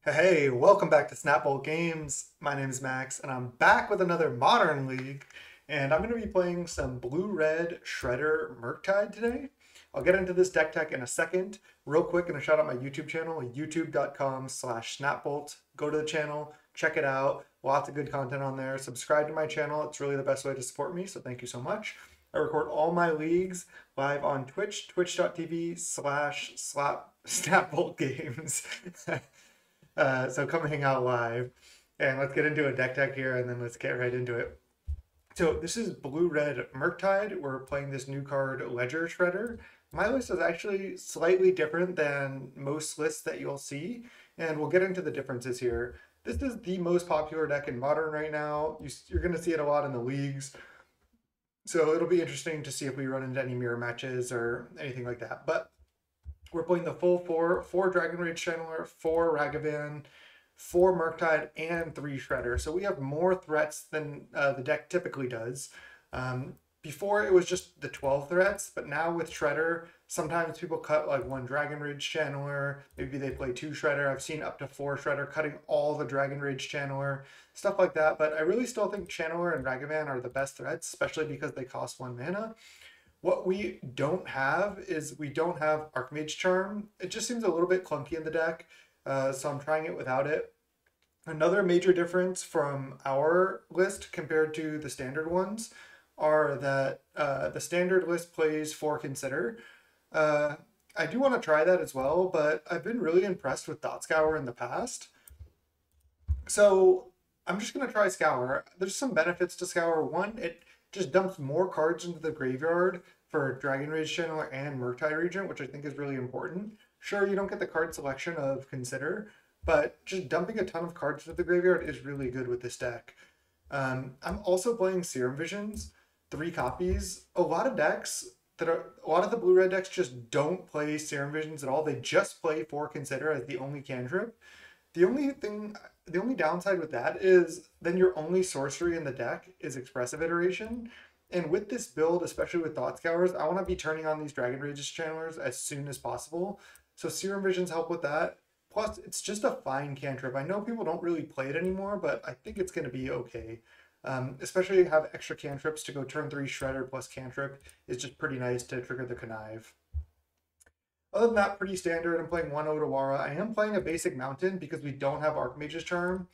Hey, welcome back to Snapbolt Games. My name is Max, and I'm back with another Modern League. And I'm going to be playing some Blue-Red Shredder Murktide today. I'll get into this deck tech in a second. Real quick, going to shout out my YouTube channel, youtube.com/snapbolt. Go to the channel, check it out. Lots of good content on there. Subscribe to my channel. It's really the best way to support me, so thank you so much. I record all my leagues live on Twitch, twitch.tv/snapboltgames. So come hang out live and let's get into a deck tech here and then let's get right into it. So this is Blue-Red Murktide. We're playing this new card, Ledger Shredder. My list is actually slightly different than most lists that you'll see, and we'll get into the differences here. This is the most popular deck in Modern right now. You're going to see it a lot in the leagues. So it'll be interesting to see if we run into any mirror matches or anything like that. But we're playing the full four Dragon Rage Channeler, four Ragavan, four Murktide, and three Shredder. So we have more threats than the deck typically does. Before it was just the 12 threats, but now with Shredder, sometimes people cut like one Dragon Rage Channeler, maybe they play two Shredder. I've seen up to four Shredder cutting all the Dragon Rage Channeler, stuff like that. But I really still think Channeler and Ragavan are the best threats, especially because they cost one mana. What we don't have is we don't have Archmage Charm. It just seems a little bit clunky in the deck, so I'm trying it without it. Another major difference from our list compared to the standard ones are that the standard list plays for Consider. I do want to try that as well, but I've been really impressed with Dot Scour in the past. So I'm just going to try Scour. There's some benefits to Scour. One, it just dumps more cards into the graveyard for Dragon Rage Channeler and Murktide Regent, which I think is really important. Sure, you don't get the card selection of Consider, but just dumping a ton of cards into the graveyard is really good with this deck. I'm also playing Serum Visions, 3 copies. A lot of the blue-red decks just don't play Serum Visions at all. They just play for Consider as the only cantrip. The only downside with that is then your only sorcery in the deck is Expressive Iteration. And with this build, especially with Thought Scours, I want to be turning on these Dragon Rage's channelers as soon as possible. So Serum Visions help with that. Plus, it's just a fine cantrip. I know people don't really play it anymore, but I think it's going to be okay. Especially if you have extra cantrips to go turn 3 Shredder plus cantrip is just pretty nice to trigger the Connive. Other than that, pretty standard. I'm playing one Otawara. I am playing a basic mountain because we don't have Archmage's Charm.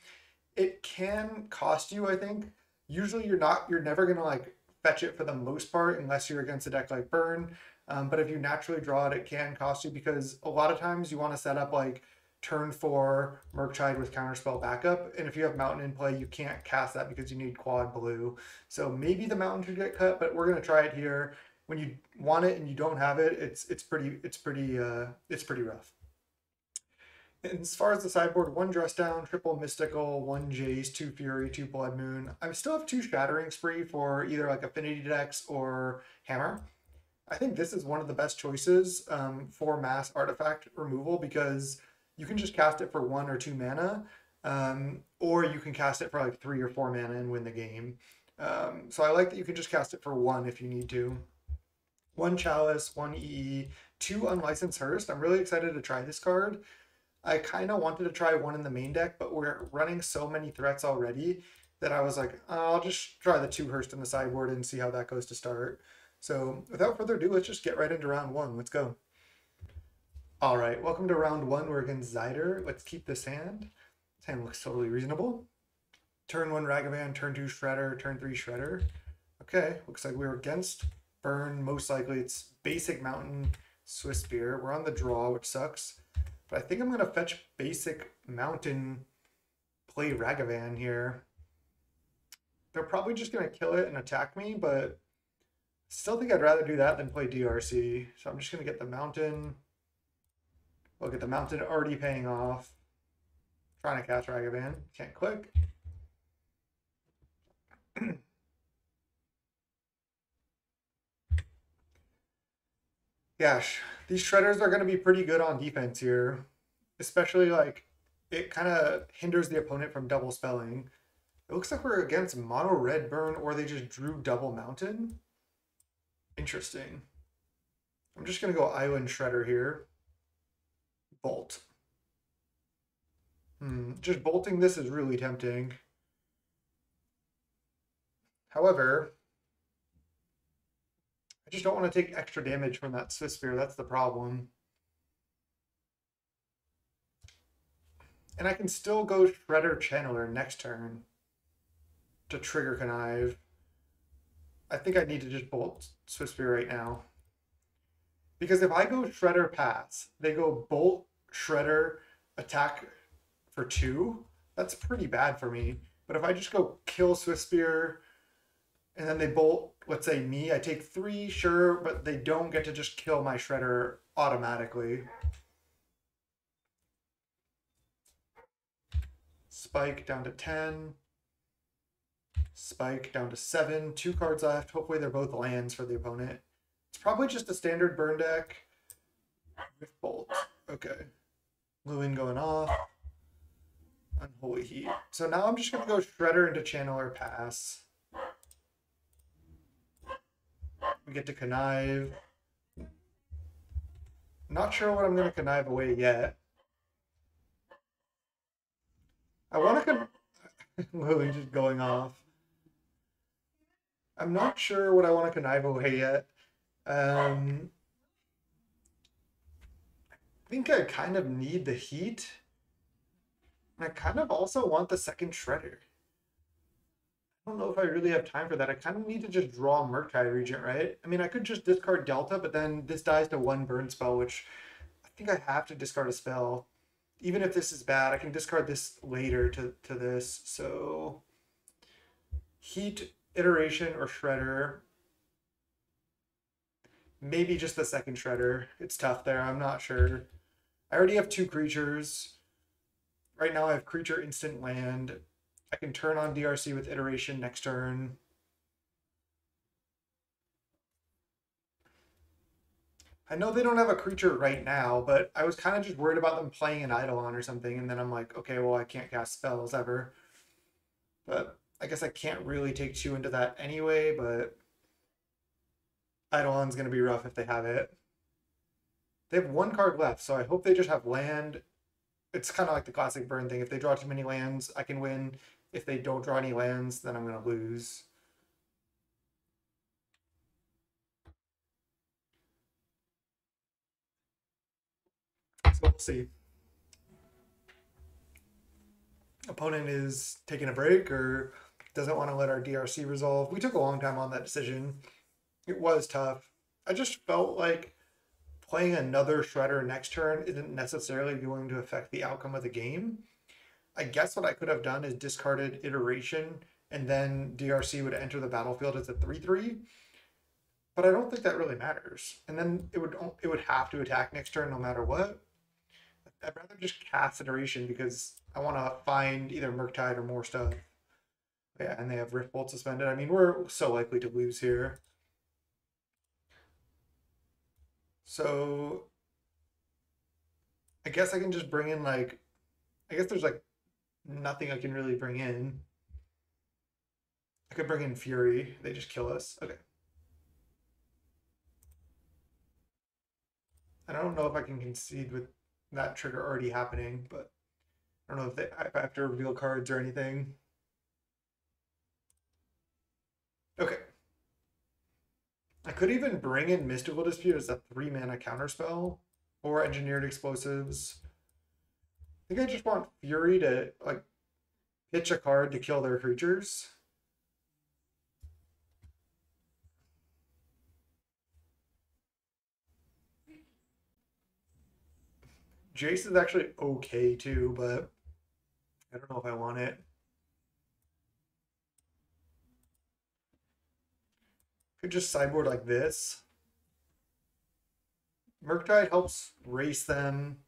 It can cost you, I think. Usually you're never gonna like fetch it for the most part unless you're against a deck like Burn. But if you naturally draw it, it can cost you because a lot of times you want to set up like turn 4 Murktide with counterspell backup. And if you have Mountain in play, you can't cast that because you need quad blue. So maybe the Mountain should get cut, but we're gonna try it here. When you want it and you don't have it, it's pretty rough. And as far as the sideboard, one Dress Down, triple Mystical, one Jace, two Fury, two Blood Moon. I still have two Shattering Spree for either like Affinity decks or Hammer. I think this is one of the best choices for mass artifact removal because you can just cast it for 1 or 2 mana, or you can cast it for like 3 or 4 mana and win the game. So I like that you can just cast it for 1 if you need to. One Chalice, one EE, two Unlicensed Hearse. I'm really excited to try this card. I kind of wanted to try one in the main deck, but we're running so many threats already that I was like, oh, I'll just try the 2 Hearst in the sideboard and see how that goes to start. So without further ado, let's just get right into round 1. Let's go. All right, welcome to round 1. We're against Zyder. Let's keep this hand. This hand looks totally reasonable. Turn 1 Ragavan, turn 2 Shredder, turn 3 Shredder. Okay, looks like we're against Burn. Most likely it's basic Mountain, Swiss Spear. We're on the draw, which sucks. But I think I'm going to fetch basic Mountain, play Ragavan here. They're probably just going to kill it and attack me, but still think I'd rather do that than play DRC. So I'm just going to get the Mountain. Look at the Mountain already paying off. Trying to catch Ragavan. Can't click. Gosh, these Shredders are going to be pretty good on defense here. Especially like it kind of hinders the opponent from double spelling. It looks like we're against mono red burn or they just drew double mountain. Interesting. I'm just going to go Island Shredder here. Bolt. Just bolting this is really tempting. However, I just don't want to take extra damage from that Swiss Spear. That's the problem. And I can still go Shredder Channeler next turn to trigger Connive. I think I need to just bolt Swiss Spear right now. Because if I go Shredder Pass, they go Bolt, Shredder, attack for 2. That's pretty bad for me. But if I just go kill Swiss Spear, and then they bolt, let's say me, I take 3, sure, but they don't get to just kill my Shredder automatically. Spike down to 10. Spike down to 7. 2 cards left. Hopefully they're both lands for the opponent. It's probably just a standard burn deck with Bolt. Okay. Lewin going off. Unholy Heat. So now I'm just going to go Shredder into Channeler Pass. We get to Connive. Not sure what I'm going to Connive away yet. I want to Lewin just going off. I'm not sure what I want to connive away yet. I think I kind of need the heat. And I kind of also want the second Shredder. I don't know if I really have time for that. I kind of need to just draw Murktide Regent, right? I mean, I could just discard Delta, but then this dies to 1 burn spell, which I think I have to discard a spell. Even if this is bad, I can discard this later to this. So Heat, Iteration, or Shredder. Maybe just the second Shredder. It's tough there. I'm not sure. I already have 2 creatures. Right now I have creature instant land. I can turn on DRC with Iteration next turn. I know they don't have a creature right now, but I was kind of just worried about them playing an Eidolon or something, and then I'm like, okay, well, I can't cast spells ever. But I guess I can't really take 2 into that anyway, but Eidolon's going to be rough if they have it. They have 1 card left, so I hope they just have land. It's kind of like the classic burn thing. If they draw too many lands, I can win. If they don't draw any lands, then I'm going to lose. So we'll see. Opponent is taking a break or doesn't want to let our DRC resolve. We took a long time on that decision. It was tough. I just felt like playing another Shredder next turn isn't necessarily going to affect the outcome of the game. I guess what I could have done is discarded Iteration, and then DRC would enter the battlefield as a 3/3. But I don't think that really matters. And then it would have to attack next turn no matter what. I'd rather just cast Iteration because I want to find either Murktide or more stuff. Yeah, and they have Rift Bolt suspended. I mean, we're so likely to lose here. So I guess I can just bring in like, I guess there's like nothing I can really bring in. I could bring in Fury. They just kill us. Okay. I don't know if I can concede with that trigger already happening, but I don't know if I have to reveal cards or anything. Okay. I could even bring in Mystical Dispute as a 3-mana counterspell or Engineered Explosives. I think I just want Fury to like pitch a card to kill their creatures. Jace is actually okay too, but I don't know if I want it. Could just sideboard like this. Murktide helps race them,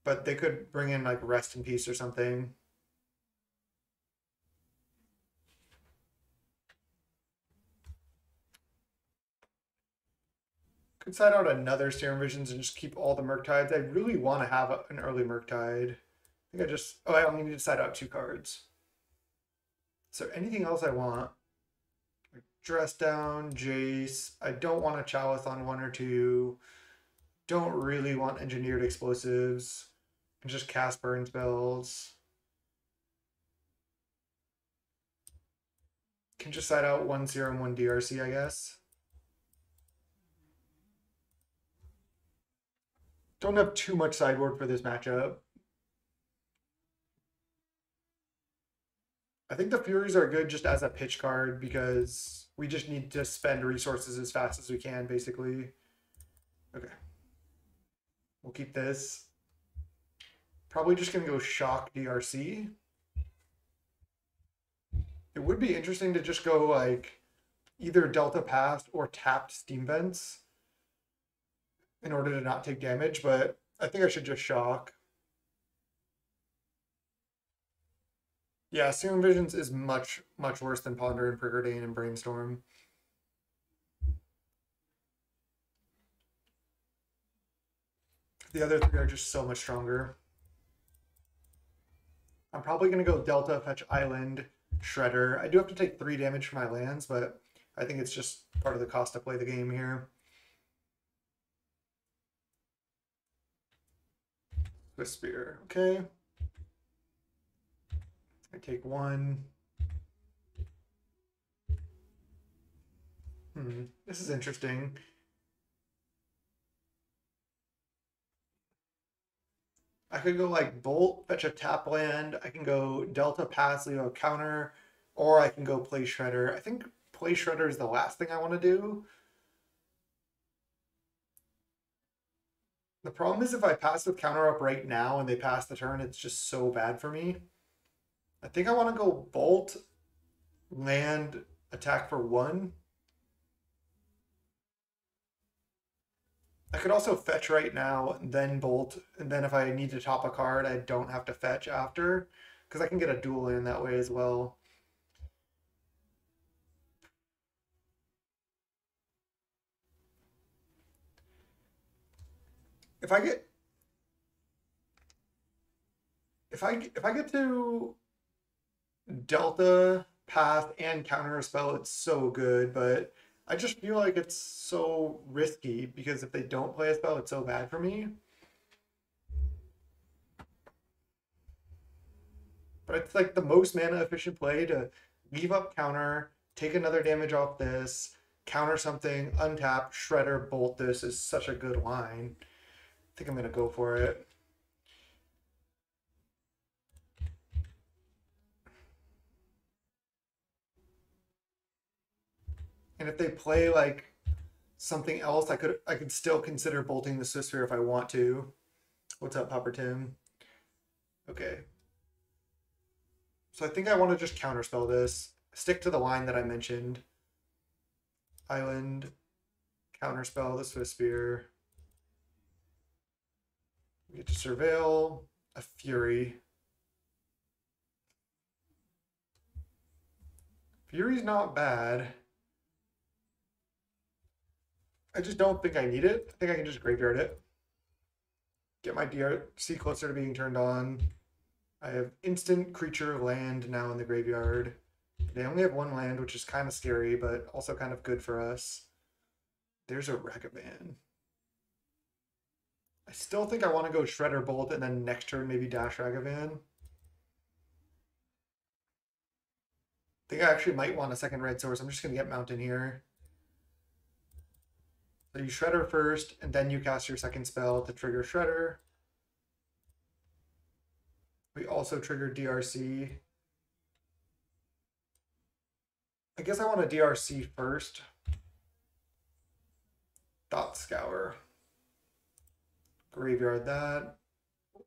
but they could bring in like Rest in Peace or something. Could side out another Serum Visions and just keep all the Murktides. I really want to have an early Murktide. I think I just, oh, I only need to side out 2 cards. So anything else I want? Like Dress Down, Jace. I don't want a Chalice on 1 or 2. Don't really want Engineered Explosives. And just cast burn spells. Can just side out 1-0 and 1 DRC, I guess. Don't have too much sideboard for this matchup. I think the Furies are good just as a pitch card because we just need to spend resources as fast as we can, basically. Okay. We'll keep this. Probably just going to go Shock DRC. It would be interesting to just go like either Delta Pass or tapped Steam Vents in order to not take damage, but I think I should just Shock. Yeah, Serum Visions is much worse than Ponder and Preordain and Brainstorm. The other three are just so much stronger. I'm probably going to go Delta, Fetch Island, Shredder. I do have to take 3 damage for my lands, but I think it's just part of the cost to play the game here. The Spear, okay. I take 1. This is interesting. I could go like Bolt, fetch a tap land. I can go Delta Pass, leave a counter, or I can go play Shredder. I think play Shredder is the last thing I want to do. The problem is if I pass with counter up right now and they pass the turn, it's just so bad for me. I think I want to go Bolt, land, attack for 1. I could also fetch right now, then Bolt, and then if I need to top a card, I don't have to fetch after, because I can get a duel in that way as well. If I get to Delta, Path, and counter a spell, it's so good, but I just feel like it's so risky because if they don't play a spell, it's so bad for me. But it's like the most mana efficient play to leave up counter, take another damage off this, counter something, untap, Shredder, Bolt this is such a good line. I think I'm going to go for it. And if they play like something else, I could still consider bolting the Swiss Sphere if I want to. What's up, Popper Tim? Okay. So I think I want to just counterspell this. Stick to the line that I mentioned. Island, counterspell the Swiss Sphere. We get to Surveil, a Fury. Fury's not bad. I just don't think I need it. I think I can just graveyard it. Get my DRC closer to being turned on. I have instant creature land now in the graveyard. They only have 1 land, which is kind of scary, but also kind of good for us. There's a Ragavan. I still think I want to go Shredder Bolt and then next turn maybe dash Ragavan. I think I actually might want a second red source. I'm just going to get Mountain here. So you Shredder first, and then you cast your second spell to trigger Shredder. We also trigger DRC. I guess I want a DRC first. Thought Scour. Graveyard that.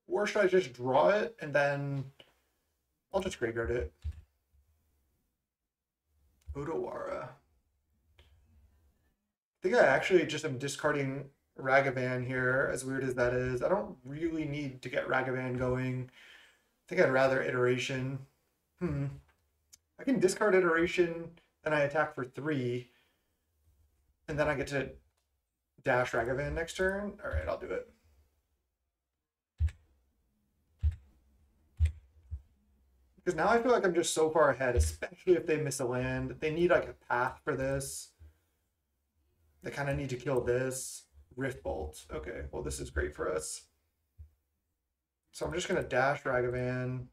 Or should I just draw it and then I'll just graveyard it. Odawara. I think I actually just am discarding Ragavan here, as weird as that is. I don't really need to get Ragavan going. I think I'd rather Iteration. I can discard Iteration, then I attack for 3, and then I get to dash Ragavan next turn. All right, I'll do it. Because now I feel like I'm just so far ahead, especially if they miss a land. They need like a path for this. They kind of need to kill this. Rift Bolt. Okay, well this is great for us. So I'm just going to dash Ragavan.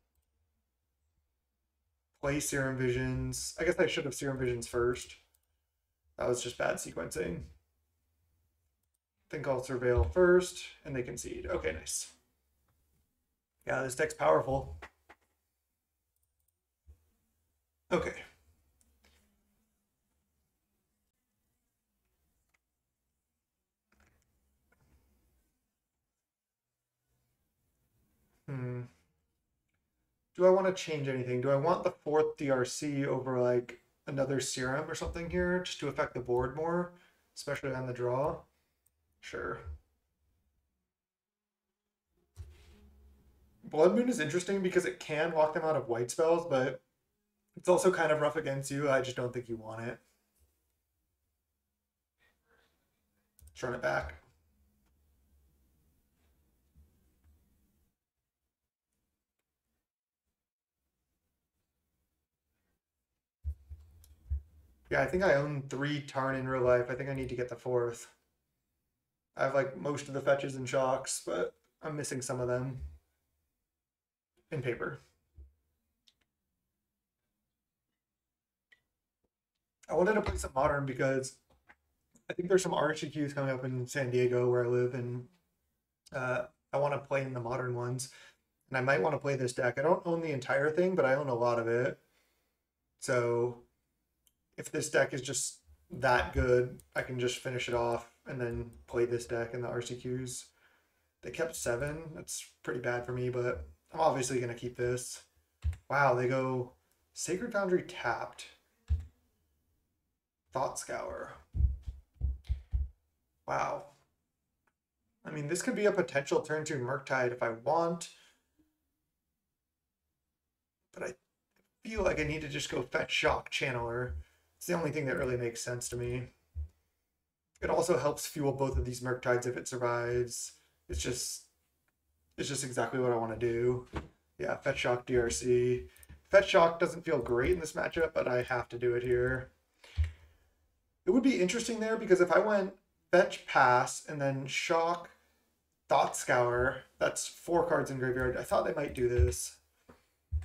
play Serum Visions. I guess I should have Serum Visions first. That was just bad sequencing. Think I'll Surveil first, and they concede. Okay, nice. Yeah, this deck's powerful. Okay. Do I want to change anything? Do I want the fourth DRC over like another Serum or something here just to affect the board more, especially on the draw? Sure. Blood Moon is interesting because it can lock them out of white spells, but it's also kind of rough against you. I just don't think you want it. Let's run it back. Yeah, I think I own 3 Tarn in real life. I think I need to get the 4th. I have like most of the fetches and shocks, but I'm missing some of them in paper. I wanted to play some modern because I think there's some RSUQs coming up in San Diego where I live, and I want to play in the modern ones. And I might want to play this deck. I don't own the entire thing, but I own a lot of it. So if this deck is just that good, I can just finish it off and then play this deck in the RCQs. They kept 7. That's pretty bad for me, but I'm obviously going to keep this. Wow, they go Sacred Foundry tapped. Thought Scour. Wow. I mean, this could be a potential turn to Murktide if I want. But I feel like I need to just go fetch Shock Channeler. It's the only thing that really makes sense to me. It also helps fuel both of these Murktides if it survives. It's just exactly what I want to do. Yeah, Fetch Shock DRC. Fetch Shock doesn't feel great in this matchup, but I have to do it here. It would be interesting there because if I went Fetch Pass and then Shock Thought Scour, that's 4 cards in graveyard. I thought they might do this.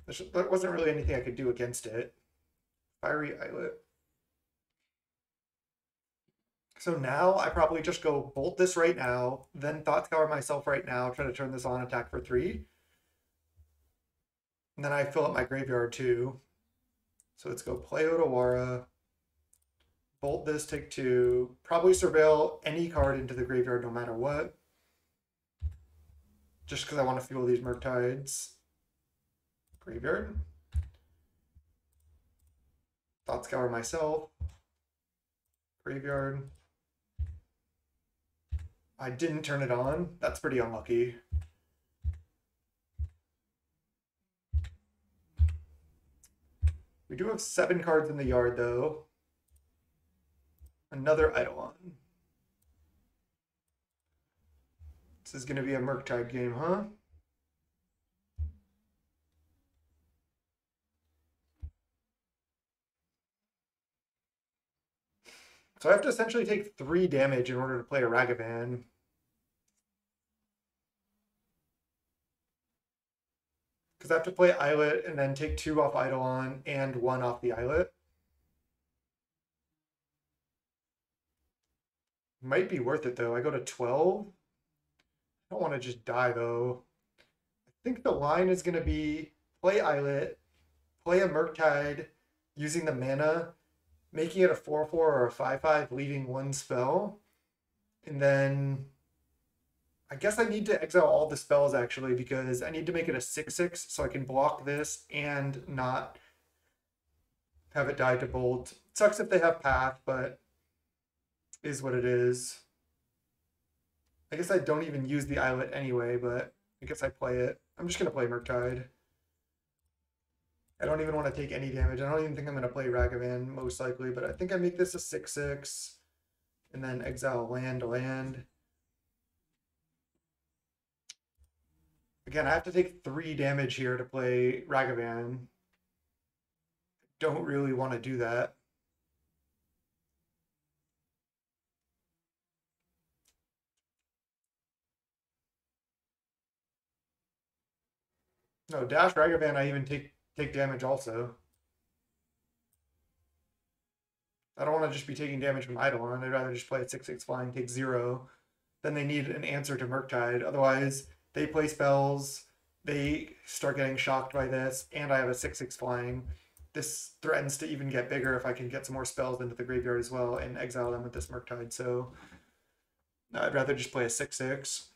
There wasn't really anything I could do against it. Fiery Islet. So now I probably just go bolt this right now, then Thought Scour myself right now, try to turn this on, attack for 3. And then I fill up my graveyard too. So let's go play Otawara, bolt this, take 2, probably surveil any card into the graveyard no matter what. Just because I want to fuel these Murktides. Graveyard. Thought Scour myself. Graveyard. I didn't turn it on. That's pretty unlucky. We do have 7 cards in the yard, though. Another Eidolon. This is going to be a Murktide game, huh? So I have to essentially take 3 damage in order to play a Ragavan. Because I have to play Islet and then take 2 off Eidolon and 1 off the Islet. Might be worth it though. I go to 12. I don't want to just die though. I think the line is going to be play Islet, play a Murktide using the mana, making it a 4/4 or a 5/5, leaving 1 spell. And then I guess I need to exile all the spells actually because I need to make it a 6/6 so I can block this and not have it die to bolt. It sucks if they have path, but is what it is. I guess I don't even use the Islet anyway, but I guess I play it. I'm just going to play Murktide. I don't even want to take any damage. I don't even think I'm going to play Ragavan, most likely, but I think I make this a 6/6 and then exile land to land. Again, I have to take 3 damage here to play Ragavan. Don't really want to do that. No, Dash Ragavan, I even take damage also. I don't want to just be taking damage from Eidolon. I'd rather just play at 6/6 flying, take 0. Then they need an answer to Murktide. Otherwise, they play spells, they start getting shocked by this, and I have a 6/6 flying. This threatens to even get bigger if I can get some more spells into the graveyard as well and exile them with this Murktide. So I'd rather just play a 6/6.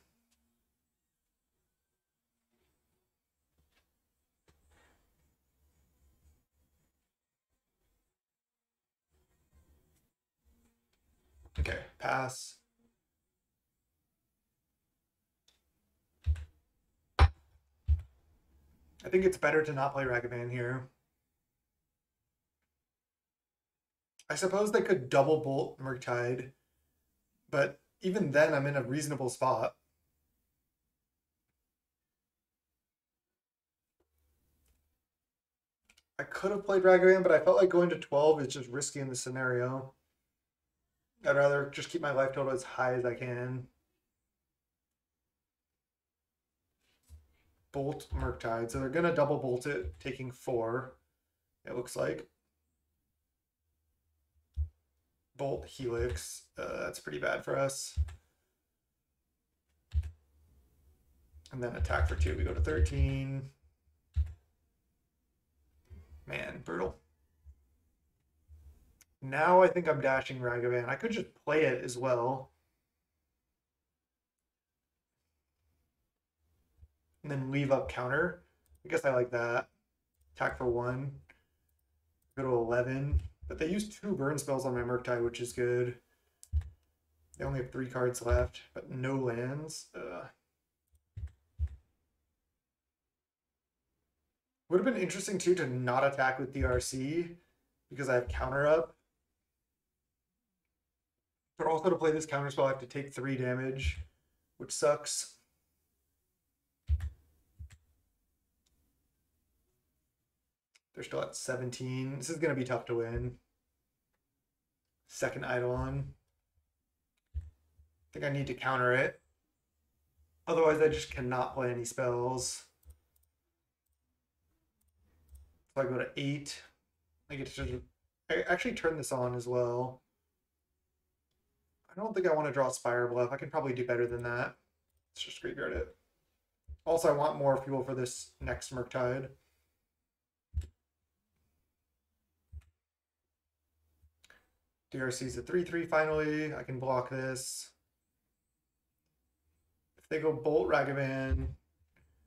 Okay, pass. I think it's better to not play Ragavan here. I suppose they could double bolt Murktide, but even then I'm in a reasonable spot. I could have played Ragavan, but I felt like going to 12 is just risky in this scenario. I'd rather just keep my life total as high as I can. Bolt Murktide. So they're going to double bolt it, taking 4, it looks like. Bolt Helix. That's pretty bad for us. And then attack for 2. We go to 13. Man, brutal. Now I think I'm dashing Ragavan. I could just play it as well. And then leave up counter. I guess I like that. Attack for 1. Go to 11. But they use 2 burn spells on my Murktide, which is good. They only have 3 cards left, but no lands. Would have been interesting too to not attack with DRC because I have counter up. But also to play this counter spell, I have to take 3 damage, which sucks. They're still at 17. This is going to be tough to win. Second Eidolon. I think I need to counter it. Otherwise, I just cannot play any spells. So I go to 8. I get to actually turn this on as well. I don't think I want to draw Spire Bluff. I can probably do better than that. Let's just graveyard it. Also, I want more fuel for this next Murktide. DRC's a 3/3 finally. I can block this. If they go Bolt Ragavan,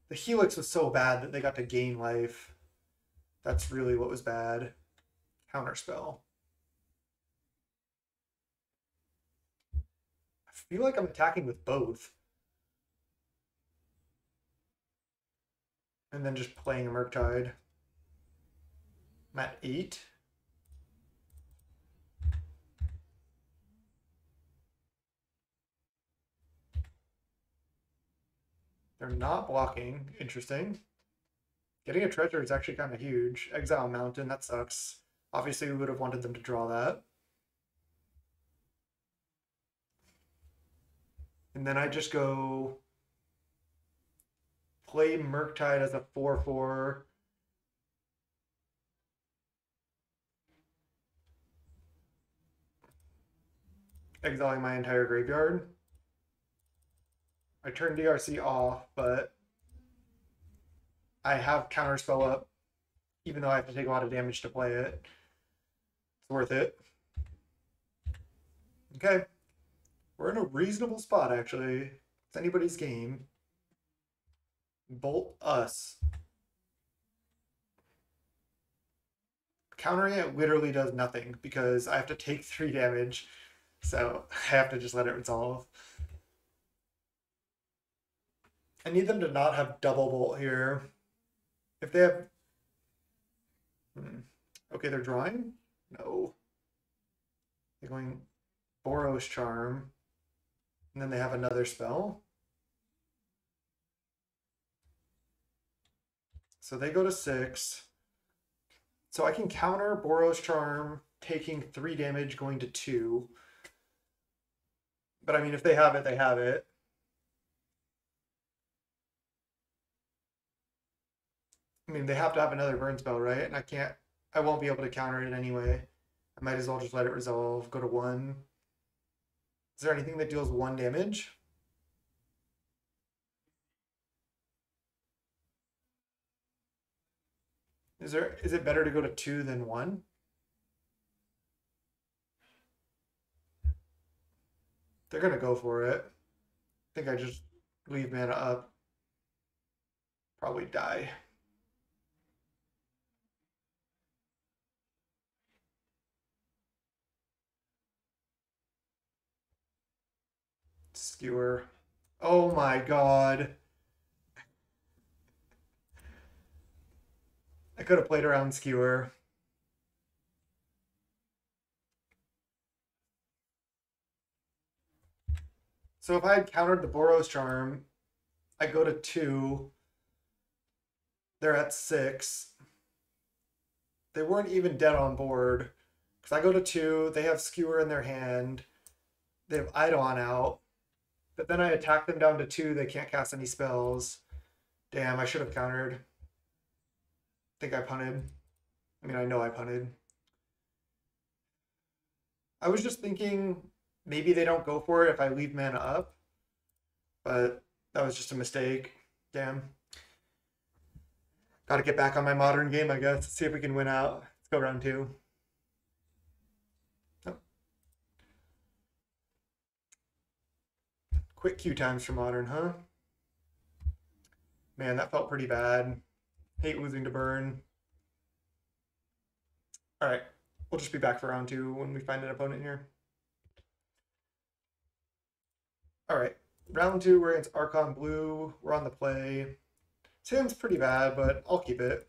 the Helix was so bad that they got to gain life. That's really what was bad. Counterspell. I feel like I'm attacking with both. And then just playing a Murktide. I'm at 8. They're not blocking. Interesting. Getting a treasure is actually kind of huge. Exile Mountain, that sucks. Obviously, we would have wanted them to draw that. And then I just go play Murktide as a 4/4. Exiling my entire graveyard. I turn DRC off, but I have Counterspell up, even though I have to take a lot of damage to play it. It's worth it. Okay. We're in a reasonable spot, actually. It's anybody's game. Bolt us. Countering it literally does nothing because I have to take 3 damage. So I have to just let it resolve. I need them to not have double bolt here. If they have... Okay, they're drawing? No. They're going Boros Charm. And then they have another spell. So they go to 6. So I can counter Boros Charm, taking 3 damage, going to 2. But I mean, if they have it, they have it. I mean, they have to have another burn spell, right? And I won't be able to counter it anyway. I might as well just let it resolve, go to 1. Is there anything that deals 1 damage? Is it better to go to 2 than 1? They're gonna go for it. I think I just leave mana up. Probably die. Skewer. Oh my god. I could have played around Skewer. So if I had countered the Boros Charm, I go to 2. They're at 6. They weren't even dead on board. Because I go to 2, they have Skewer in their hand. They have Eidolon out. But then I attack them down to 2, they can't cast any spells. Damn, I should have countered. I think I punted. I mean, I know I punted. I was just thinking maybe they don't go for it if I leave mana up. But that was just a mistake. Damn. Got to get back on my modern game, I guess. See if we can win out. Let's go round 2. Oh. Quick queue times for modern, huh? Man, that felt pretty bad. Hate losing to burn. All right. We'll just be back for round 2 when we find an opponent here. All right. Round 2, we're against Archon Blue. We're on the play. Tim's pretty bad, but I'll keep it.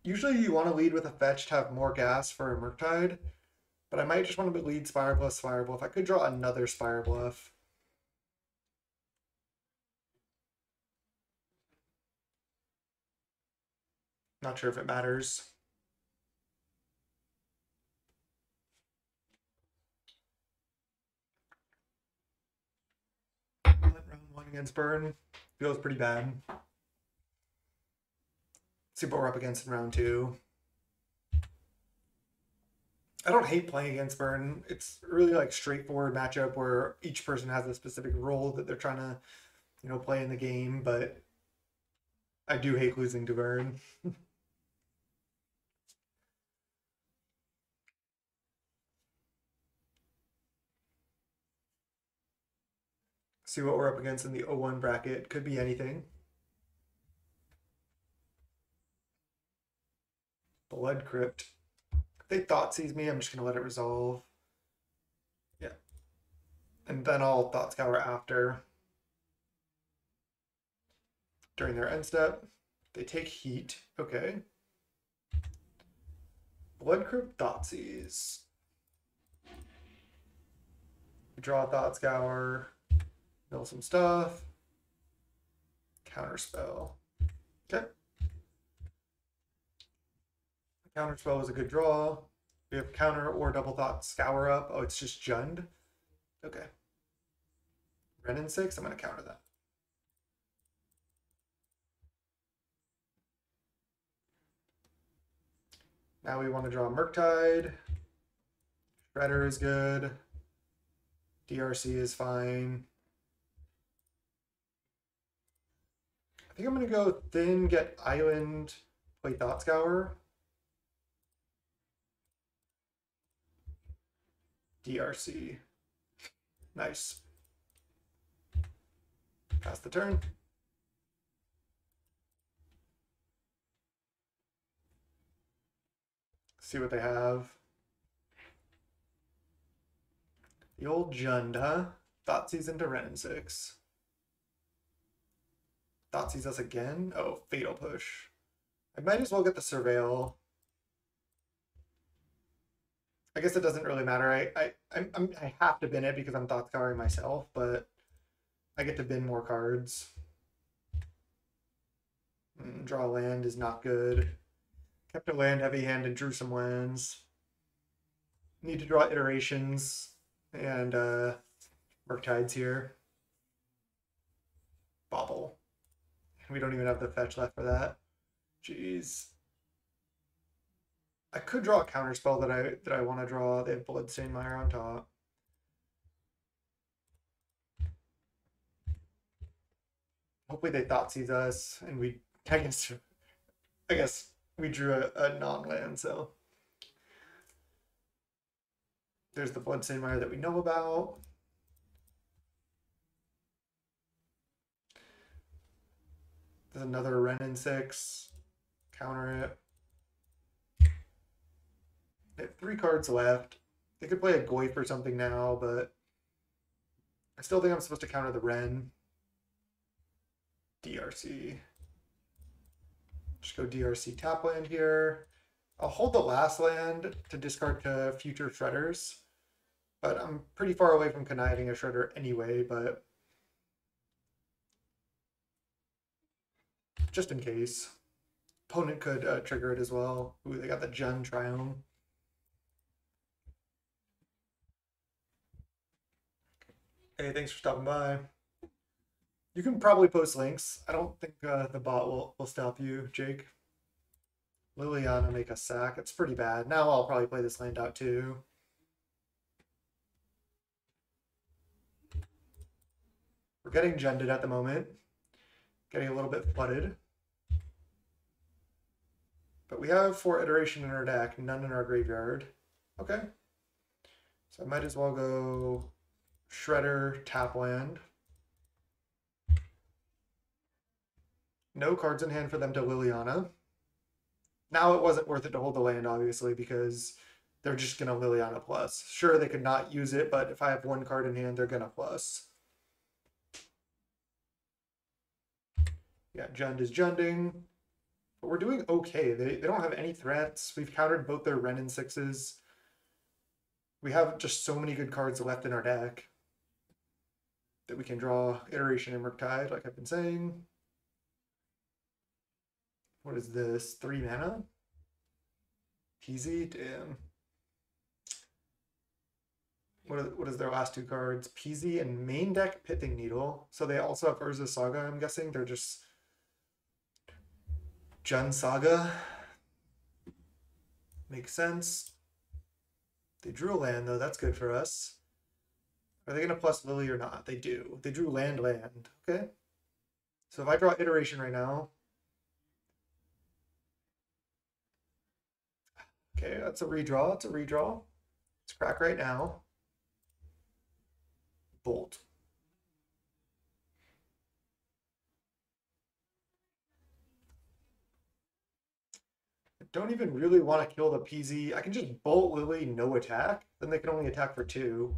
Usually you want to lead with a fetch to have more gas for a Murktide, but I might just want to lead Spire Bluff, Spire Bluff. I could draw another Spire Bluff. Not sure if it matters. Round 1 against Burn. Feels pretty bad. See what we're up against in round 2. I don't hate playing against Burn. It's really like straightforward matchup where each person has a specific role that they're trying to, play in the game, but I do hate losing to Burn. See what we're up against in the 0-1 bracket. Could be anything. Blood Crypt. If they Thoughtseize me, I'm just going to let it resolve. Yeah. And then I'll Thought Scour after. During their end step. They take heat. Okay. Blood Crypt Thoughtseize. Draw a Thought Scour. Mill some stuff. Counterspell. Okay. Counterspell was a good draw. We have counter or double thought scour up. Oh, it's just Jund. Okay. Renin 6, I'm going to counter that. Now we want to draw Murktide. Shredder is good. DRC is fine. I think I'm going to go thin, get Island, play Thought Scour. DRC. Nice. Pass the turn. See what they have. The old Jund, huh? Thoughtseize into Renin 6. Thoughtseize us again? Oh, Fatal Push. I might as well get the Surveil. I guess it doesn't really matter. I have to bin it because I'm Thought Scouring myself, but I get to bin more cards. Draw land is not good. Kept a land heavy hand and drew some lands. Need to draw iterations and Murktide's here. Bobble. We don't even have the fetch left for that. Jeez. I could draw a counter spell that I want to draw. They have Bloodstained Mire on top. Hopefully they Thoughtseize us, and I guess we drew a non-land, so there's the Bloodstained Mire that we know about. There's another Wrenn and 6. Counter it. They have 3 cards left. They could play a Goyf or something now, but I still think I'm supposed to counter the Wrenn. DRC. Just go DRC tap land here. I'll hold the last land to discard to future Shredders, but I'm pretty far away from conniving a Shredder anyway, but just in case. Opponent could trigger it as well. Ooh, they got the Jun Triome. Hey, thanks for stopping by. You can probably post links. I don't think the bot will stop you, Jake. Liliana make a sack. It's pretty bad. Now I'll probably play this land out too. We're getting Junded at the moment. Getting a little bit flooded. But we have 4 iteration in our deck, none in our graveyard. Okay. So I might as well go Shredder, tap land. No cards in hand for them to Liliana. Now it wasn't worth it to hold the land, obviously, because they're just going to Liliana plus. Sure, they could not use it, but if I have 1 card in hand, they're going to plus. Yeah, Jund is Junding. But we're doing okay. They don't have any threats. We've countered both their Wrenn and 6s. We have just so many good cards left in our deck that we can draw Iteration and Murktide, like I've been saying. What is this? 3 mana? Peasy? Damn. What is their last 2 cards? Peasy and main deck Pithing Needle. So they also have Urza Saga, I'm guessing. They're just Jun Saga. Makes sense. They drew a land, though. That's good for us. Are they going to plus Lily or not? They do. They drew land. Okay. So if I draw Iteration right now. Okay, that's a redraw. It's a redraw. Let's crack right now. Bolt. I don't even really want to kill the PZ. I can just bolt Lily, no attack. Then they can only attack for 2.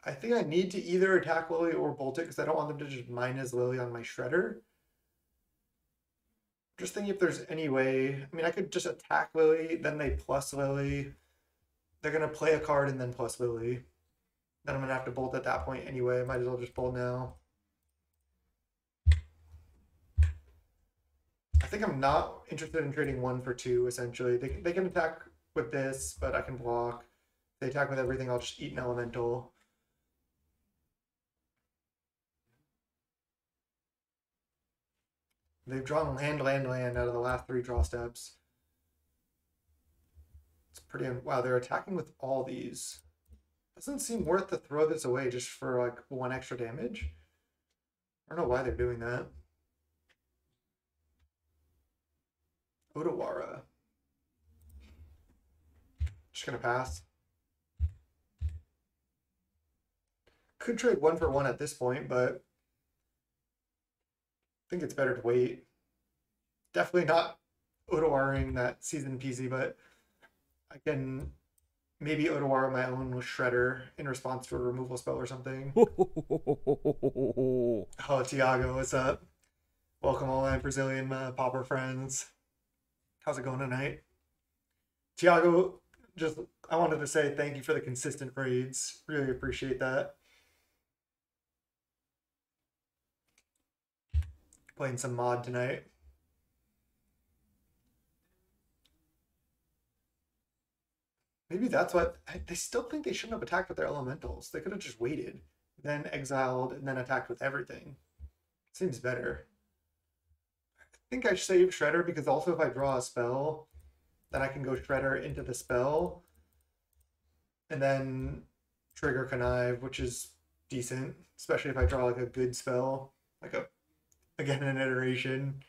I think I need to either attack Lily or bolt it because I don't want them to just minus Lily on my Shredder. Just thinking if there's any way. I mean, I could just attack Lily, then they plus Lily. They're going to play a card and then plus Lily. Then I'm going to have to bolt at that point anyway. Might as well just bolt now. I think I'm not interested in trading 1 for 2, essentially. They can attack with this, but I can block. If they attack with everything, I'll just eat an elemental. They've drawn land out of the last 3 draw steps. It's pretty... Wow, they're attacking with all these. Doesn't seem worth to throw this away just for like 1 extra damage. I don't know why they're doing that. Odawara. Just gonna pass. Could trade 1 for 1 at this point, but I think it's better to wait. Definitely not Odawaring that season PZ, but I can maybe Odawara my own with Shredder in response to a removal spell or something. Oh, Tiago, what's up? Welcome all my Brazilian popper friends. How's it going tonight? Tiago, I wanted to say thank you for the consistent raids. Really appreciate that. Playing some mod tonight. Maybe that's what they still think they shouldn't have attacked with their elementals. They could have just waited, then exiled, and then attacked with everything. Seems better. I think I save Shredder because also if I draw a spell, then I can go Shredder into the spell and then trigger Connive, which is decent, especially if I draw like a good spell, like a again an iteration.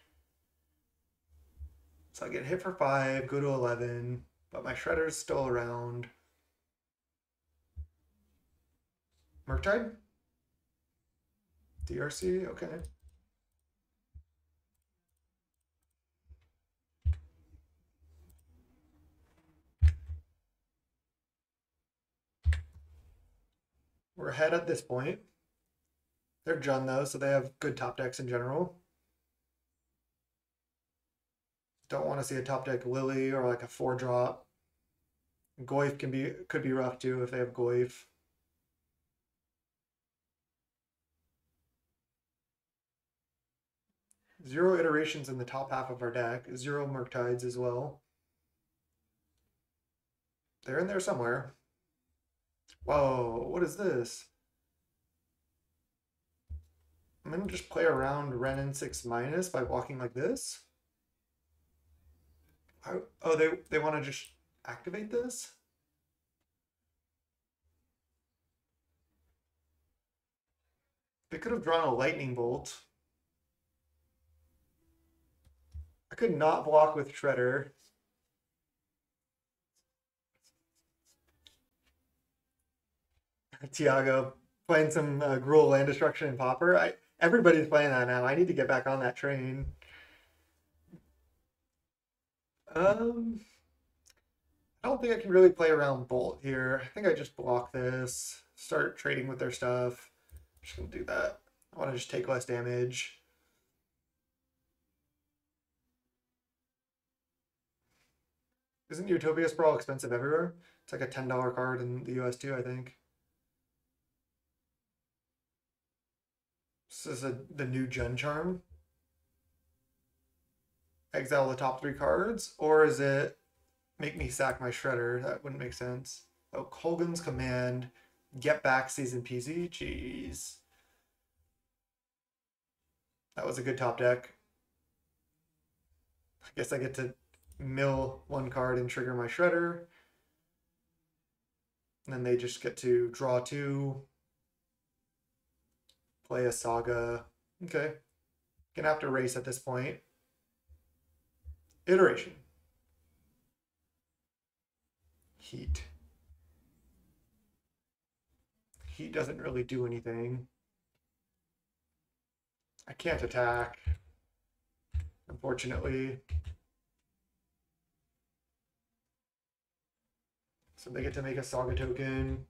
So I get hit for 5, go to 11, but my Shredder's still around. Murktide? DRC? Okay. We're ahead at this point. They're Jund though, so they have good top decks in general. Don't want to see a top deck Lily or like a 4-drop. Goyf could be rough too if they have Goyf. Zero iterations in the top half of our deck. Zero Murktides as well. They're in there somewhere. Whoa, what is this? I'm gonna just play around Renin 6 minus by walking like this. Oh, they want to just activate this? They could have drawn a lightning bolt. I could not block with Shredder. Tiago playing some Gruul Land Destruction and Popper. Everybody's playing that now. I need to get back on that train. I don't think I can really play around Bolt here. I think I just block this, start trading with their stuff. I'm just gonna do that. I want to just take less damage. Isn't Utopia Sprawl expensive everywhere? It's like a $10 card in the US too, I think. This is the new Jund Charm. Exile the top 3 cards, or is it make me sack my Shredder? That wouldn't make sense. Oh, Kolgan's Command, get back Season Peasy. Jeez. That was a good top deck. I guess I get to mill 1 card and trigger my Shredder. And then they just get to draw 2. Play a Saga. Okay. Gonna have to race at this point. Iteration. Heat. Heat doesn't really do anything. I can't attack, unfortunately. So they get to make a Saga token.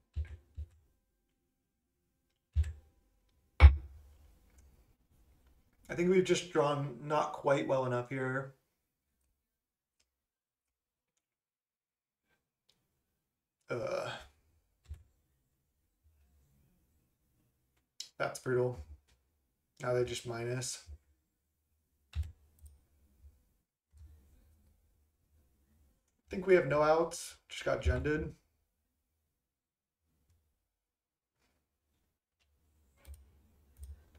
I think we've just drawn not quite well enough here. That's brutal. Now they just minus. I think we have no outs. Just got Junded.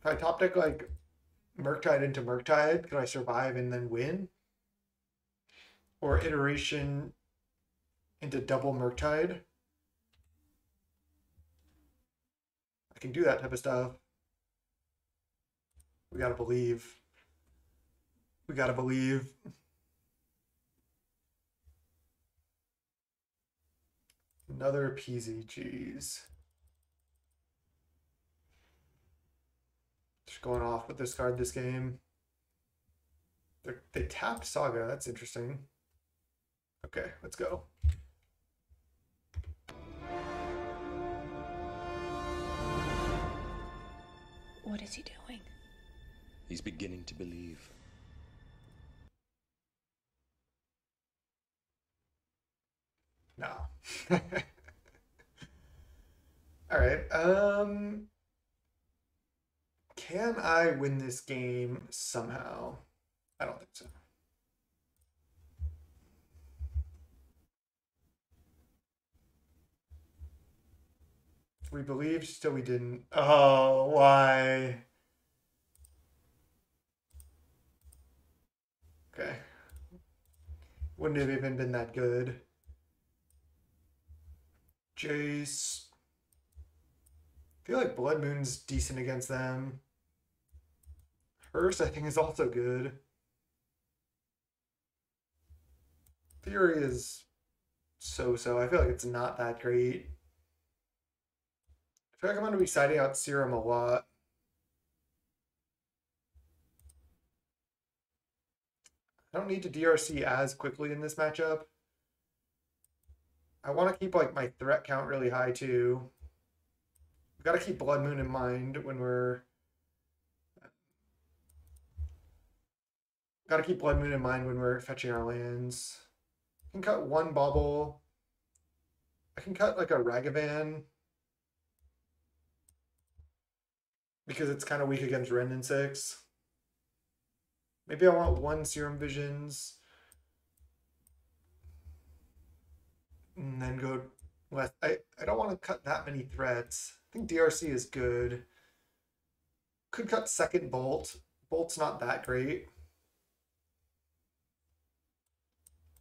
If I top deck like Murktide into Murktide, could I survive and then win? Or iteration into double Murktide? I can do that type of stuff. We gotta believe. We gotta believe. Another Peasy, jeez. Just going off with this card this game. They tapped Saga, that's interesting. Okay, let's go. What is he doing? He's beginning to believe. No. All right. Can I win this game somehow? I don't think so. We believed, still we didn't. Oh, why? Okay. Wouldn't have even been that good. Jace. I feel like Blood Moon's decent against them. Hearse, I think, is also good. Fury is so-so. I feel like it's not that great. I feel like I'm going to be siding out Serum a lot. I don't need to DRC as quickly in this matchup. I want to keep like my threat count really high too. We've got to keep Blood Moon in mind when we're... Got to keep Blood Moon in mind when we're fetching our lands. I can cut one Bauble. I can cut like a Ragavan. Because it's kind of weak against Ren and 6. Maybe I want one Serum Visions. And then go left. I don't want to cut that many threats. I think DRC is good. Could cut second Bolt. Bolt's not that great.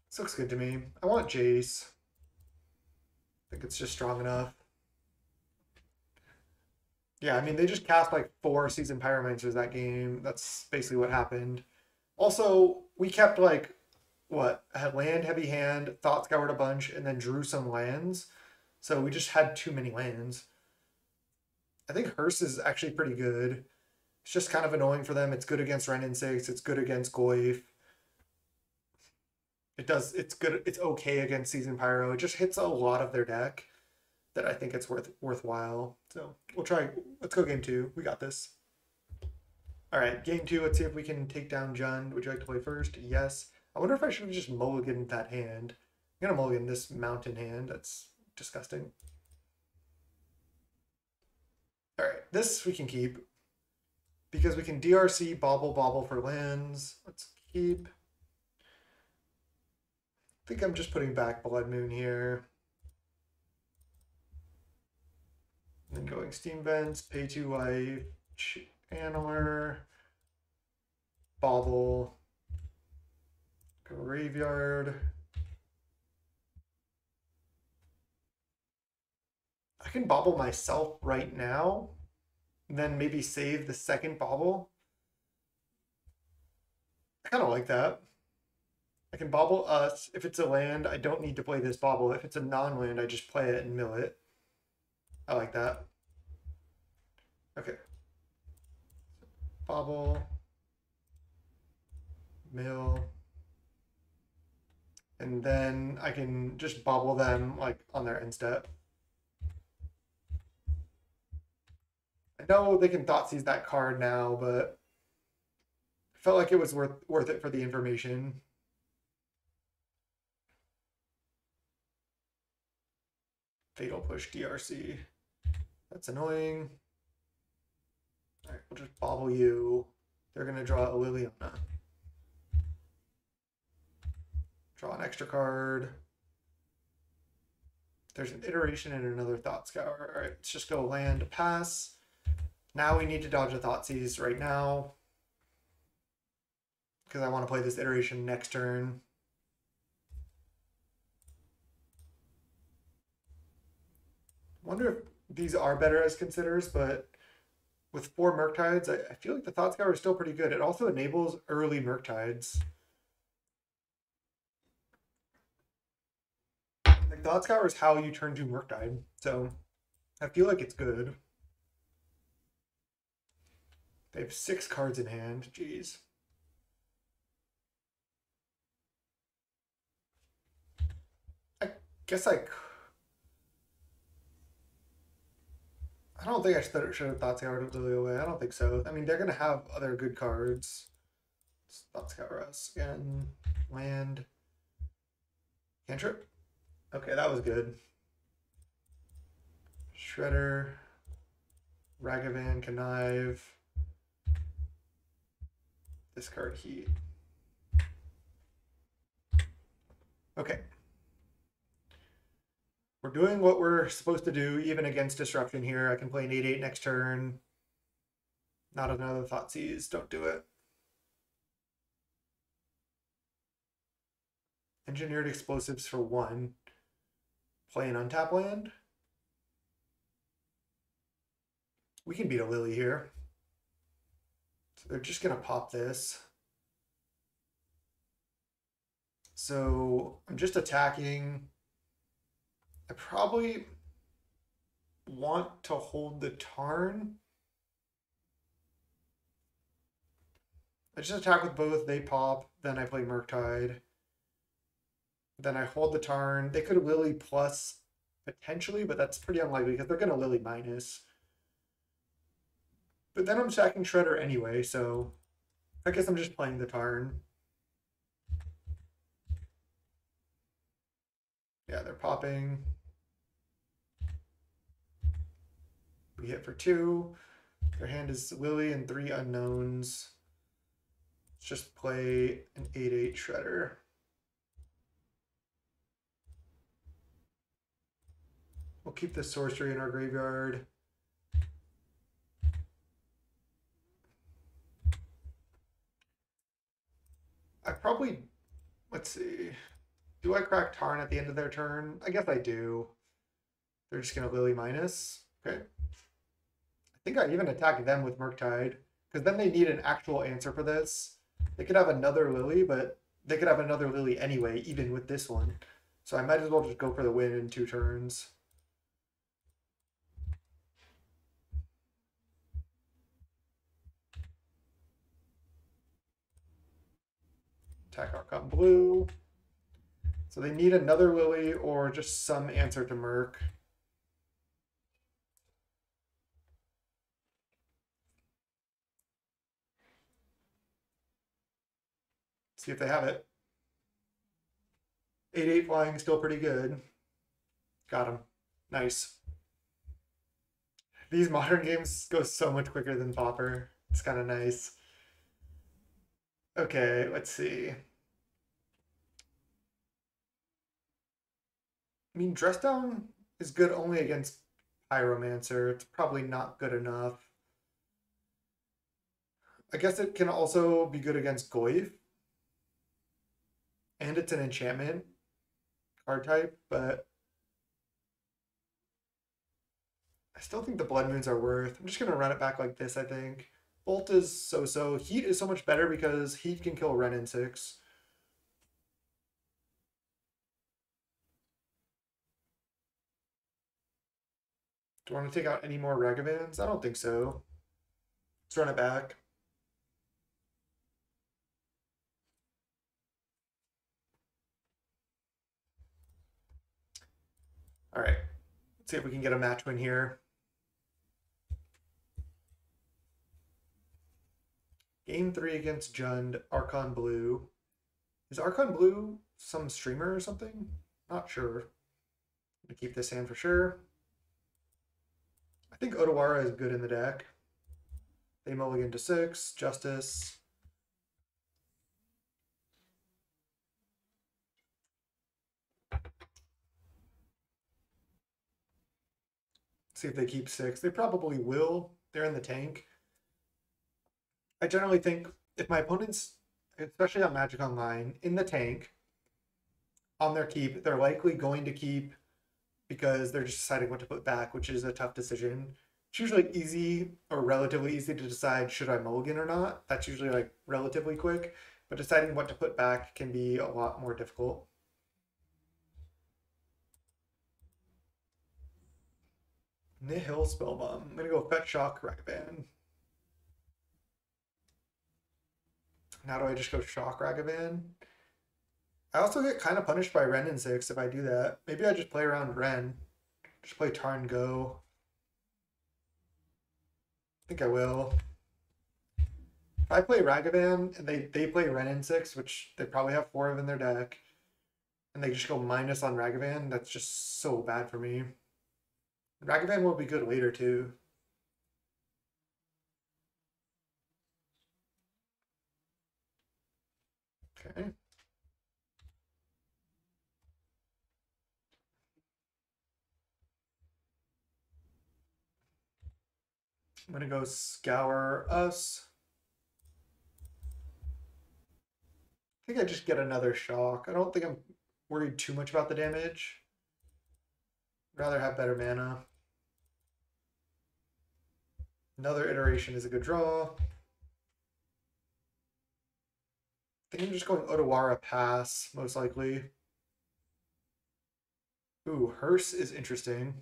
This looks good to me. I want Jace. I think it's just strong enough. Yeah, I mean, they just cast like 4 Seasoned Pyromancers that game. That's basically what happened. Also, we kept like, what? I had land, heavy hand, thought scoured a bunch, and then drew some lands. So we just had too many lands. I think Hearse is actually pretty good. It's just kind of annoying for them. It's good against Ren and 6. It's good against Goyf. It's good. It's okay against Seasoned Pyro. It just hits a lot of their deck that I think it's worthwhile. So we'll try. Let's go game 2. We got this. All right, game 2. Let's see if we can take down Jund. Would you like to play first? Yes. I wonder if I should have just mulliganed that hand. I'm gonna mulligan this mountain hand. That's disgusting. All right, this we can keep because we can DRC bobble for lands. Let's keep. I think I'm just putting back Blood Moon here. And then going Steam Vents, pay 2 life, Channeler, Bobble, Graveyard. I can Bobble myself right now, and then maybe save the second Bobble. I kind of like that. I can Bobble us. If it's a land, I don't need to play this Bobble. If it's a non-land, I just play it and mill it. I like that. Okay. Bobble. Mill. And then I can just Bobble them like on their end step. I know they can Thoughtseize that card now, but I felt like it was worth it for the information. Fatal Push DRC. That's annoying. All right, we'll just Bobble you. They're going to draw a Liliana. Draw an extra card. There's an iteration and another Thought Scour. All right, let's just go land, pass. Now we need to dodge a Thoughtseize right now because I want to play this iteration next turn. Wonder if these are better as considers, but with 4 Murktides, I feel like the Thought Scour is still pretty good. It also enables early Murktides. Like Thought Scour is how you turn to Murktide, so I feel like it's good. They have 6 cards in hand. Jeez. I guess I don't think I should have Thought Scoured Lily away. I don't think so. I mean, they're going to have other good cards. Thought Scour us again. Land. Cantrip. Okay, that was good. Shredder. Ragavan, Connive. Discard Heat. Okay. We're doing what we're supposed to do, even against Disruption here. I can play an 8/8 next turn. Not another Thoughtseize. Don't do it. Engineered explosives for 1. Play an untap land. We can beat a Lily here. So they're just going to pop this. So I'm just attacking. I probably want to hold the Tarn. I just attack with both. They pop. Then I play Murktide. Then I hold the Tarn. They could Lily plus potentially, but that's pretty unlikely because they're going to Lily minus. But then I'm stacking Shredder anyway, so I guess I'm just playing the Tarn. Yeah, they're popping. We hit for 2. Their hand is Lily and 3 unknowns. Let's just play an 8/8 Shredder. We'll keep the sorcery in our graveyard. I probably, let's see. Do I crack Tarn at the end of their turn? I guess I do. They're just going to Lily minus. Okay. I think I even attack them with Murktide, because then they need an actual answer for this. They could have another Lily, but they could have another Lily anyway, even with this one. So I might as well just go for the win in 2 turns. Attack Archon Blue. So they need another Lily or just some answer to Murk. See if they have it. 8/8 flying, still pretty good. Got him. Nice. These modern games go so much quicker than Pauper. It's kind of nice. Okay, let's see. I mean, Dress Down is good only against Pyromancer. It's probably not good enough. I guess it can also be good against Goyf. And it's an enchantment card type, but I still think the Blood Moons are worth. I'm just going to run it back like this, I think. Bolt is so-so. Heat is so much better because Heat can kill Ren in 6. Do I want to take out any more Ragavans? I don't think so. Let's run it back. All right. Let's see if we can get a match win here. Game 3 against Jund, Archon Blue. Is Archon Blue some streamer or something? Not sure. I'm gonna keep this hand for sure. I think Otawara is good in the deck. They mulligan to 6, Justice. See if they keep 6. They probably will. They're in the tank. I generally think if my opponents, especially on Magic Online, in the tank, on their keep, they're likely going to keep because they're just deciding what to put back, which is a tough decision. It's usually easy or relatively easy to decide should I mulligan or not. That's usually like relatively quick, but deciding what to put back can be a lot more difficult. Nihil Spellbomb. I'm gonna go Fetch Shock Ragavan. Now do I just go Shock Ragavan? I also get kind of punished by Ren in 6 if I do that. Maybe I just play around Ren. Just play Tarn Go. I think I will. If I play Ragavan and they play Ren in 6, which they probably have 4 of in their deck, and they just go minus on Ragavan, that's just so bad for me. Ragavan will be good later too. Okay. I'm gonna go Scour Us. I think I just get another shock. I don't think I'm worried too much about the damage. I'd rather have better mana. Another iteration is a good draw. I think I'm just going Otawara pass, most likely. Ooh, Hearse is interesting.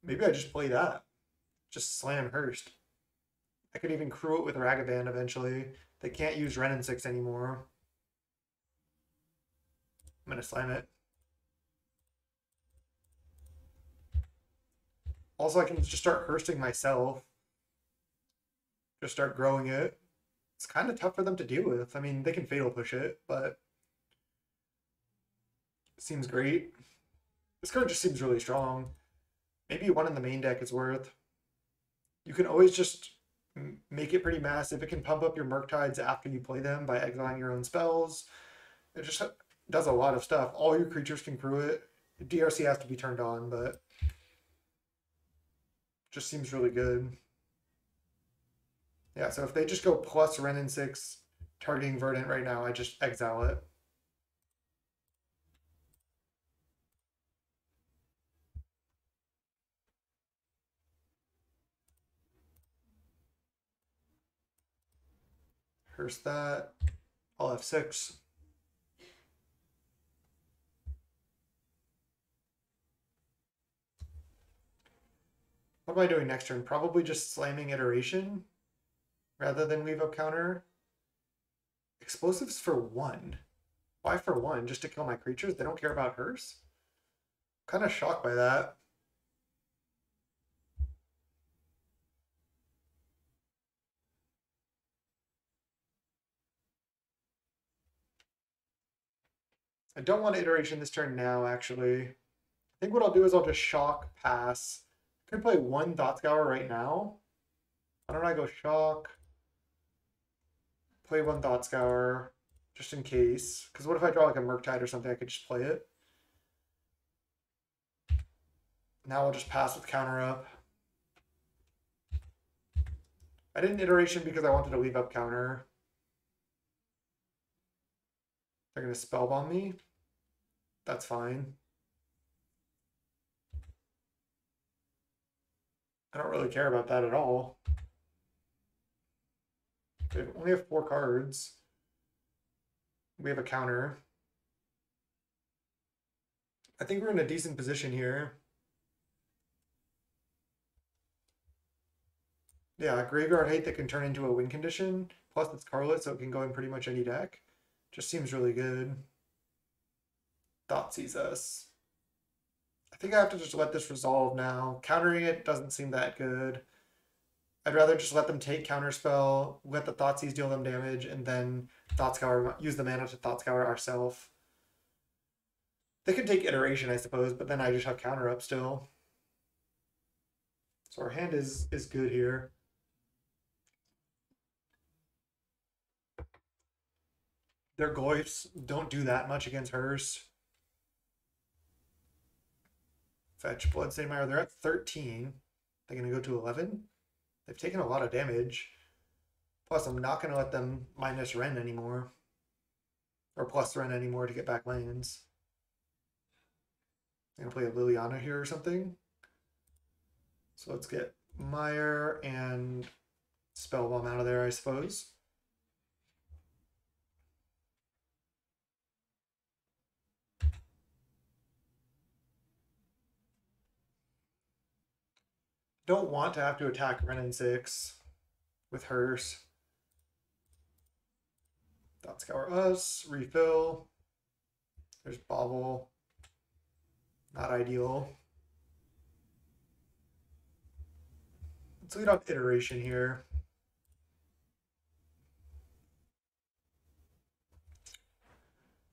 Maybe I just play that. Just slam Hearst. I could even crew it with Ragavan eventually. They can't use Renin 6 anymore. I'm gonna slam it. Also, I can just start Hursting myself. Just start growing it. It's kind of tough for them to deal with. I mean, they can Fatal Push it, but it seems great. This card just seems really strong. Maybe one in the main deck is worth. You can always just make it pretty massive. It can pump up your Murktides after you play them by exiling your own spells. It just does a lot of stuff. All your creatures can crew it. DRC has to be turned on, but just seems really good. Yeah, so if they just go plus Renin 6 targeting Verdant right now, I just exile it. Here's that. I'll F6. What am I doing next turn? Probably just slamming Iteration rather than Weave Up Counter. Explosives for 1. Why for 1? Just to kill my creatures? They don't care about hers? Kind of shocked by that. I don't want Iteration this turn now, actually. I think what I'll do is I'll just shock, pass. I could play 1 Thought Scour right now. Why don't I go shock? Play 1 Thought Scour, just in case. Because what if I draw like a Murktide or something? I could just play it. Now I'll just pass with counter up. I did an iteration because I wanted to leave up counter. They're going to spellbomb me. That's fine. I don't really care about that at all. They only have 4 cards. We have a counter. I think we're in a decent position here. Yeah, Graveyard Hate that can turn into a win condition. Plus it's Scarlet, so it can go in pretty much any deck. Just seems really good. Thought sees us. I think I have to just let this resolve now. Countering it doesn't seem that good. I'd rather just let them take Counterspell, let the Thoughtseize deal them damage, and then Thought Scour, use the mana to Thought Scour ourselves. They could take Iteration, I suppose, but then I just have Counter up still. So our hand is good here. Their Goyfs don't do that much against hers. Fetch Bloodstained Mire. They're at 13. They're going to go to 11. They've taken a lot of damage. Plus, I'm not going to let them minus Ren anymore. Or plus Ren anymore to get back lands. I'm going to play a Liliana here or something. So let's get Mire and Spellbomb out of there, I suppose. Don't want to have to attack Renin 6 with hers. Thought Scour us, refill. There's Bobble. Not ideal. Let's lead on Iteration here.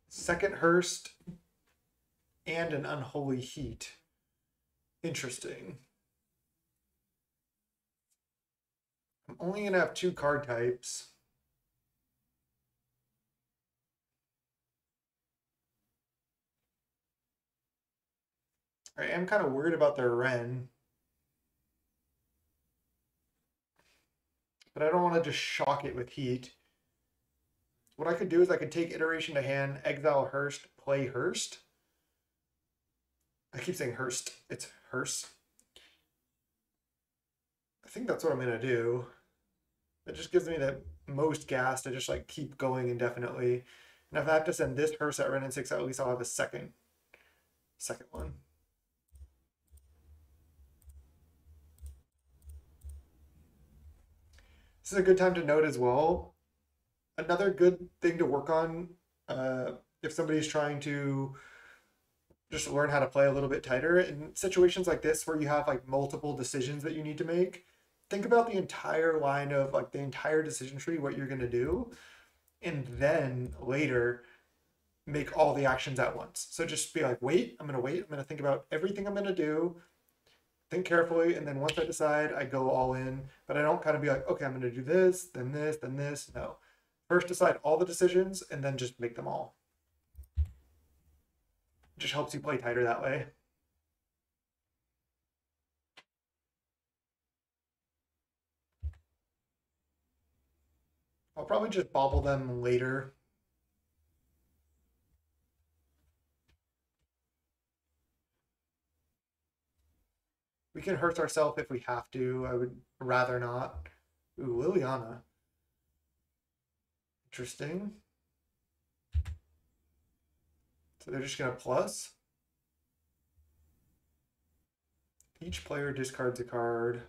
Second Hearst and an Unholy Heat. Interesting. I'm only going to have 2 card types. I am kind of worried about their Ren. But I don't want to just shock it with Heat. what I could do is I could take iteration to hand, exile Hearst, play Hearst. I keep saying Hearst. It's Hearst. I think that's what I'm going to do. It just gives me the most gas to just like keep going indefinitely. And if I have to send this Hearst at Ren 6, at least I'll have a second one. This is a good time to note as well. Another good thing to work on if somebody's trying to just learn how to play a little bit tighter in situations like this where you have like multiple decisions that you need to make. Think about the entire line of like the entire decision tree, what you're going to do, and then later make all the actions at once. So just be like, wait, I'm going to think about everything I'm going to do, think carefully, and then once I decide, I go all in. But I don't kind of be like, okay, I'm going to do this, then this, then this. No. First decide all the decisions and then just make them all. It just helps you play tighter that way. I'll probably just bobble them later. We can hurt ourselves if we have to. I would rather not. Ooh, Liliana. Interesting. So they're just going to plus. Each player discards a card.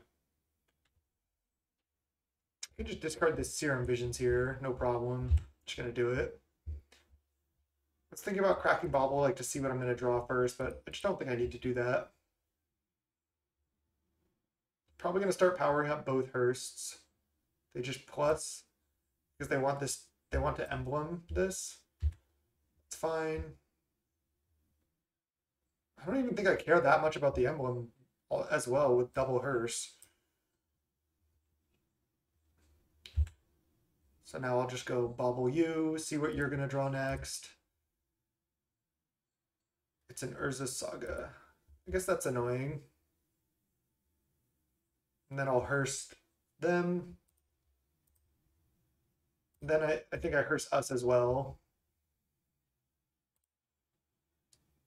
I can just discard this Serum Visions here. No problem. Just going to do it. Let's think about cracking Bobble like to see what I'm going to draw first, but I just don't think I need to do that. Probably going to start powering up both Hearsts. They just plus because they want this. They want to emblem this. It's fine. I don't even think I care that much about the emblem as well with double Hearst. So now I'll just go bobble you, see what you're going to draw next. It's an Urza Saga. I guess that's annoying. And then I'll Hearst them. Then I think I Hearst us as well.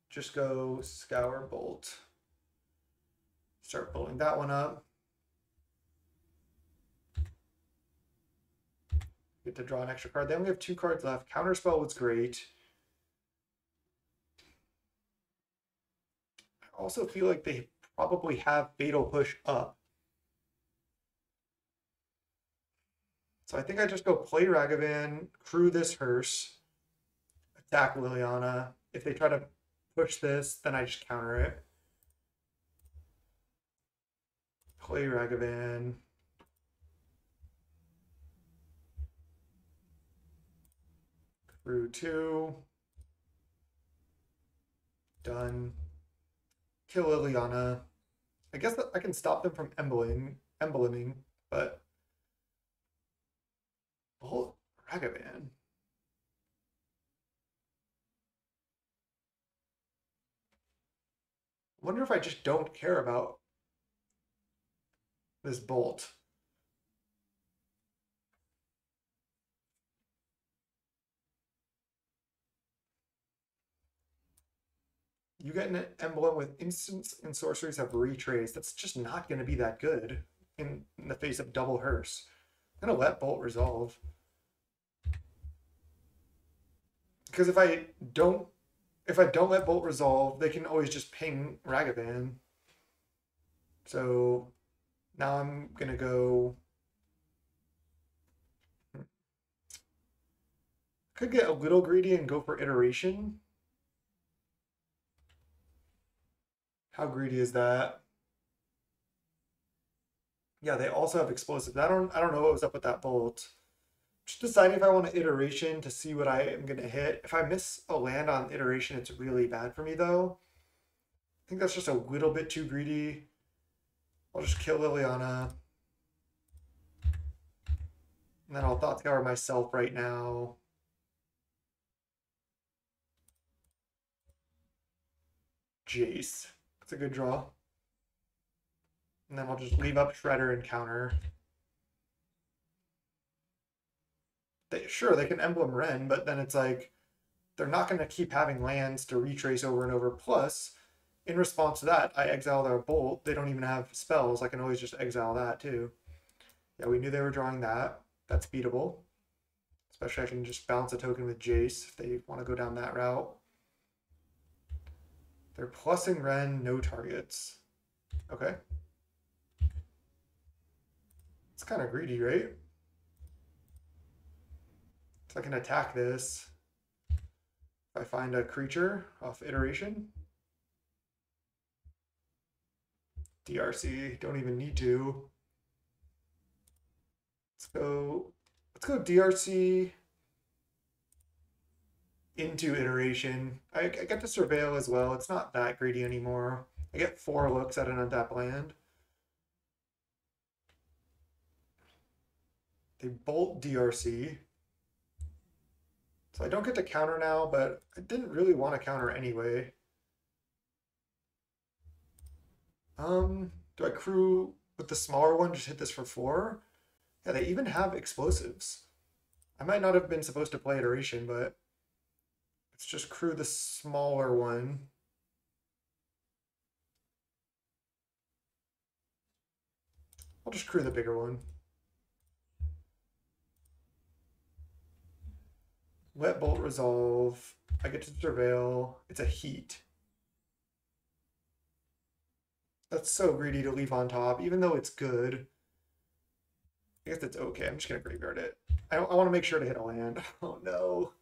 Just go Scour Bolt. Start bolting that one up. Get to draw an extra card. They only have 2 cards left. Counterspell was great. I also feel like they probably have Fatal Push up. So I think I just go play Ragavan, crew this Hearst, attack Liliana. If they try to push this, then I just counter it. Play Ragavan. Crew 2. Done. Kill Liliana. I guess that I can stop them from embleming, but Bolt Ragavan. I wonder if I just don't care about this Bolt. You get an emblem with instants and sorceries have retrace. That's just not going to be that good in the face of double Hearst. I'm going to let Bolt resolve. Because if I don't let Bolt resolve, they can always just ping Ragavan. So now I'm going to go... Could get a little greedy and go for iteration. How greedy is that? Yeah, they also have explosives. I don't know what was up with that Bolt. Just deciding if I want an iteration to see what I am gonna hit. If I miss a land on iteration, it's really bad for me though. I think that's just a little bit too greedy. I'll just kill Liliana. And then I'll Thought Scour myself right now. Jace. That's a good draw. And then I'll just leave up Shredder and counter. Sure, they can emblem Ren, but then it's like they're not going to keep having lands to retrace over and over. Plus, in response to that, I exile their Bolt. They don't even have spells. I can always just exile that too. Yeah, we knew they were drawing that. That's beatable. Especially I can just bounce a token with Jace if they want to go down that route. They're plussing Ren, no targets. Okay. It's kind of greedy, right? So I can attack this. If I find a creature off iteration. DRC, don't even need to. Let's go DRC into iteration. I get to surveil as well. It's not that greedy anymore. I get 4 looks at an untapped land. They bolt DRC. So I don't get to counter now, but I didn't really want to counter anyway. Do I crew with the smaller one, just hit this for 4? Yeah, they even have explosives. I might not have been supposed to play iteration, but let's just crew the smaller one. I'll just crew the bigger one. Let Bolt resolve. I get to surveil. It's a heat. That's so greedy to leave on top, even though it's good. I guess it's okay. I'm just going to graveyard it. I want to make sure to hit a land. Oh no.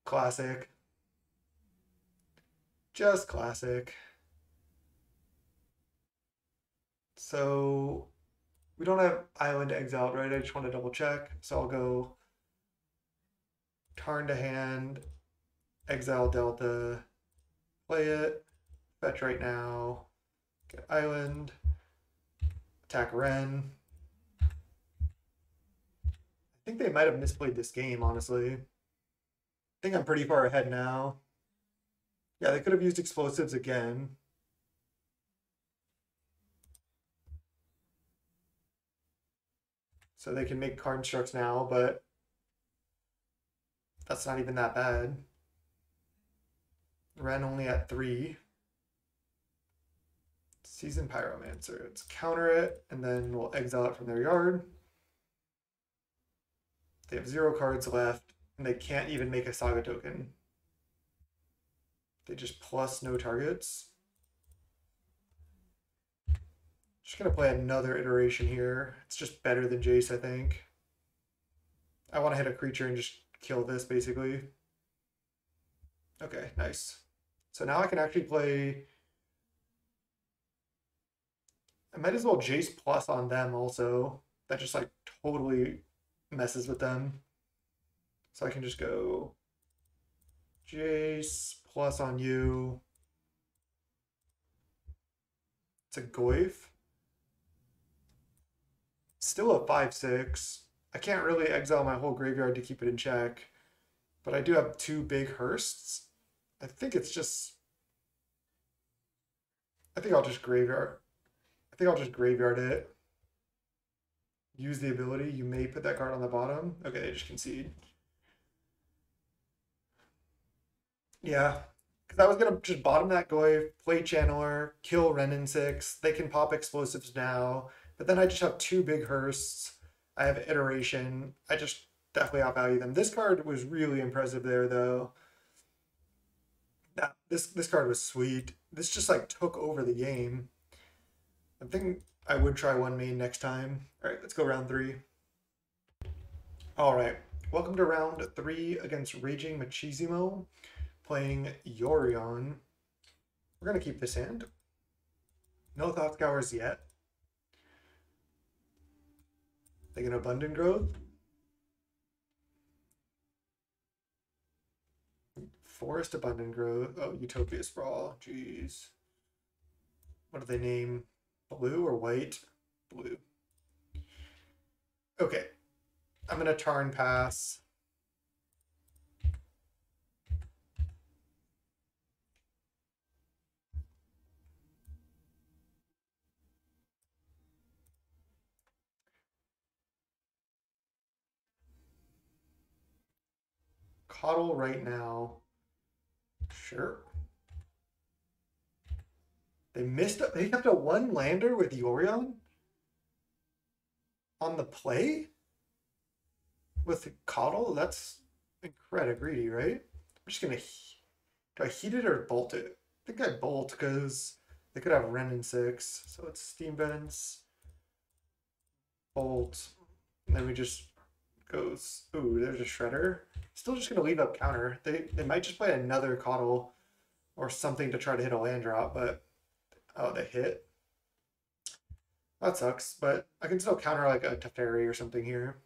Classic. Just classic. So we don't have Island exiled, right? I just want to double check. So I'll go Tarn to hand, exile Delta, play it, fetch right now, get Island, attack Ren. I think they might have misplayed this game, honestly. I think I'm pretty far ahead now. Yeah, they could have used explosives again. So they can make card structs now, but that's not even that bad. Ren only at 3. Seasoned Pyromancer. Let's counter it, and then we'll exile it from their yard. They have 0 cards left, and they can't even make a Saga token. They just plus no targets. Just gonna play another iteration here. It's just better than Jace, I think. I want to hit a creature and just kill this, basically. Okay, nice. So now I can actually play... I might as well Jace plus on them also. That just like totally messes with them. So I can just go Jace plus on you. It's a Goyf. Still a 5/6. I can't really exile my whole graveyard to keep it in check. But I do have 2 big Hearsts. I think it's just... I think I'll just graveyard. I think I'll just graveyard it. Use the ability. You may put that card on the bottom. Okay, they just concede. Yeah, because I was going to just bottom that Goy, play Channeler, kill Ren in 6. They can pop explosives now. But then I just have 2 big Hearsts. I have Iteration. I just definitely outvalue them. This card was really impressive there, though. This card was sweet. This just like took over the game. I think I would try 1 main next time. All right, let's go round 3. All right, welcome to round 3 against Raging Machisimo, playing Yorion. We're gonna keep this hand. No Thought Scours yet. They get Abundant Growth. Forest Abundant Growth. Oh, Utopia Sprawl. Jeez. What do they name? Blue or white? Blue. Okay. I'm going to Tarn pass. coddle right now. Sure. They missed. They kept a one lander with Yorion on the play with coddle. That's incredibly greedy, right? I'm just gonna. Do I heat it or bolt it? I think I bolt because they could have Ren in 6. So it's Steam Vents, bolt, and then we just goes. Ooh, there's a Shredder. Still just gonna leave up counter. They might just play another coddle or something to try to hit a land drop, but oh, they hit. That sucks, but I can still counter like a Teferi or something here.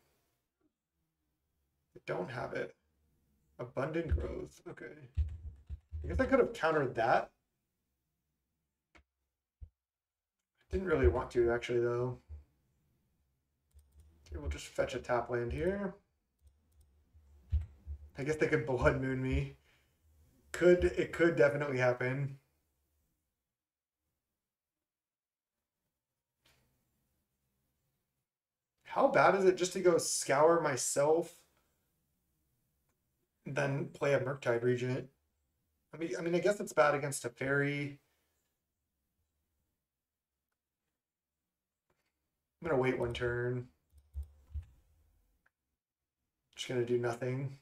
I don't have it. Abundant growth. Okay. I guess I could have countered that. I didn't really want to, actually, though. Okay, we'll just fetch a tap land here. I guess they could Blood Moon me. It could definitely happen. How bad is it just to go scour myself, then play a Murktide Regent? I mean, I guess it's bad against a fairy. I'm gonna wait one turn. Just gonna do nothing.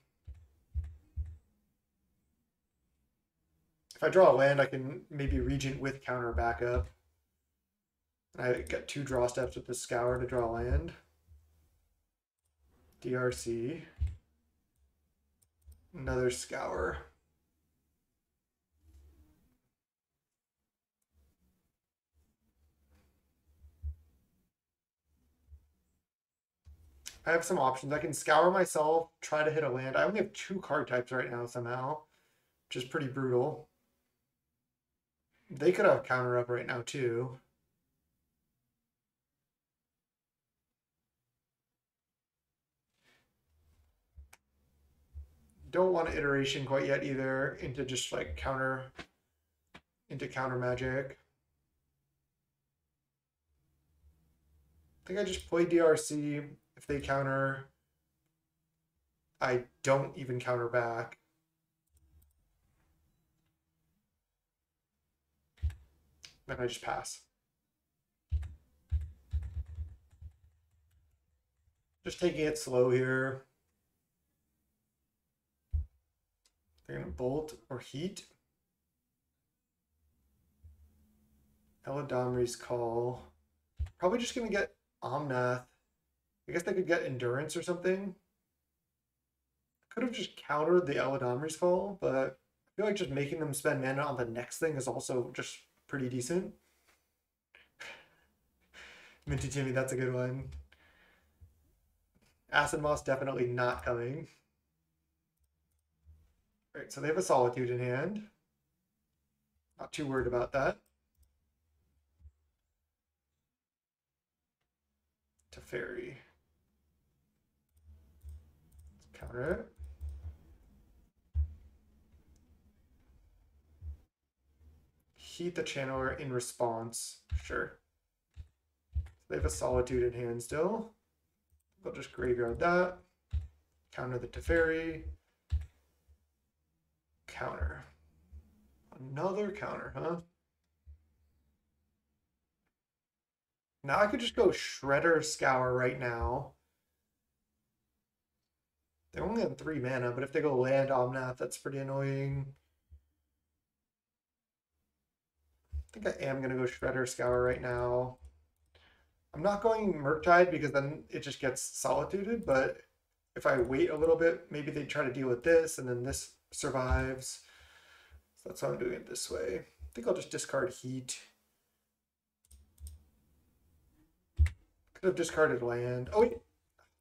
If I draw a land, I can maybe Regent with counter backup. I got 2 draw steps with the Scour to draw land. DRC. Another Scour. I have some options. I can Scour myself, try to hit a land. I only have 2 card types right now somehow, which is pretty brutal. They could have counter up right now too. Don't want an iteration quite yet either into just like counter magic. I think I just play DRC. If they counter, I don't even counter back. Then I just pass. Just taking it slow here. They're gonna bolt or heat. Eladamri's call. Probably just gonna get Omnath. I guess they could get endurance or something. Could have just countered the Eladamri's fall, but I feel like just making them spend mana on the next thing is also just pretty decent. Minty Jimmy, that's a good one. Acid Moss definitely not coming. All right, so they have a Solitude in hand. Not too worried about that. Teferi. Let's counter it. Heat the Channeler in response. Sure. They have a Solitude in hand still. They'll just graveyard that. Counter the Teferi. Counter. Another counter, huh? Now I could just go Shredder Scour right now. They're only on 3 mana, but if they go land Omnath, that's pretty annoying. I think I am going to go Shredder Scour right now. I'm not going Murktide because then it just gets Solituded, but if I wait a little bit, maybe they try to deal with this and then this survives. So that's why I'm doing it this way. I think I'll just discard Heat. Could have discarded land. Oh wait,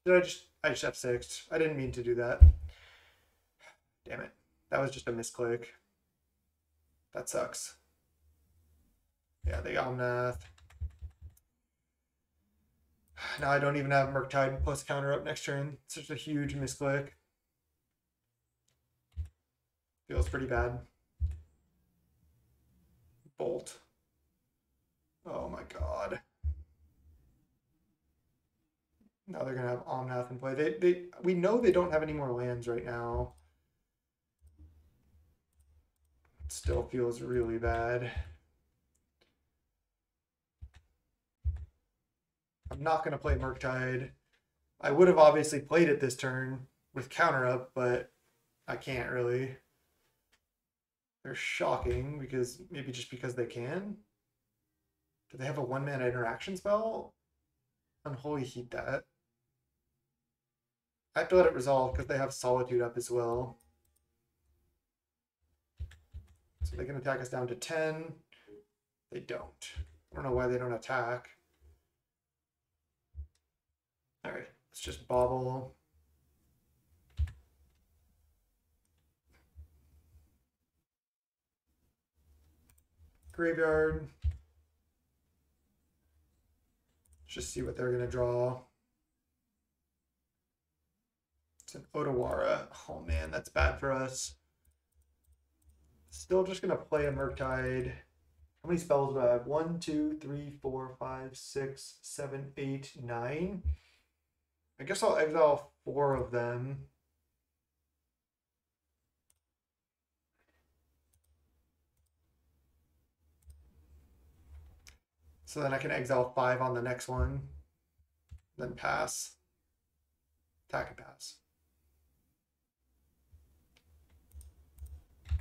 I just F6'd. I didn't mean to do that. Damn it. That was just a misclick. That sucks. Yeah, they Omnath. Now I don't even have Murktide plus counter up next turn. It's such a huge misclick. Feels pretty bad. Bolt. Oh my god. Now they're gonna have Omnath in play. We know they don't have any more lands right now. Still feels really bad. I'm not going to play Murktide. I would have obviously played it this turn with counter up, but I can't really. They're shocking because maybe just because they can. Do they have a 1-mana interaction spell? Unholy Heat that. I have to let it resolve because they have Solitude up as well. So they can attack us down to 10. They don't. I don't know why they don't attack. All right, let's just bobble. Graveyard. Just see what they're going to draw. It's an Otawara. Oh man, that's bad for us. Still just going to play a Murktide. How many spells do I have? 1, 2, 3, 4, 5, 6, 7, 8, 9. I guess I'll exile 4 of them. So then I can exile 5 on the next one. Then pass. Attack and pass.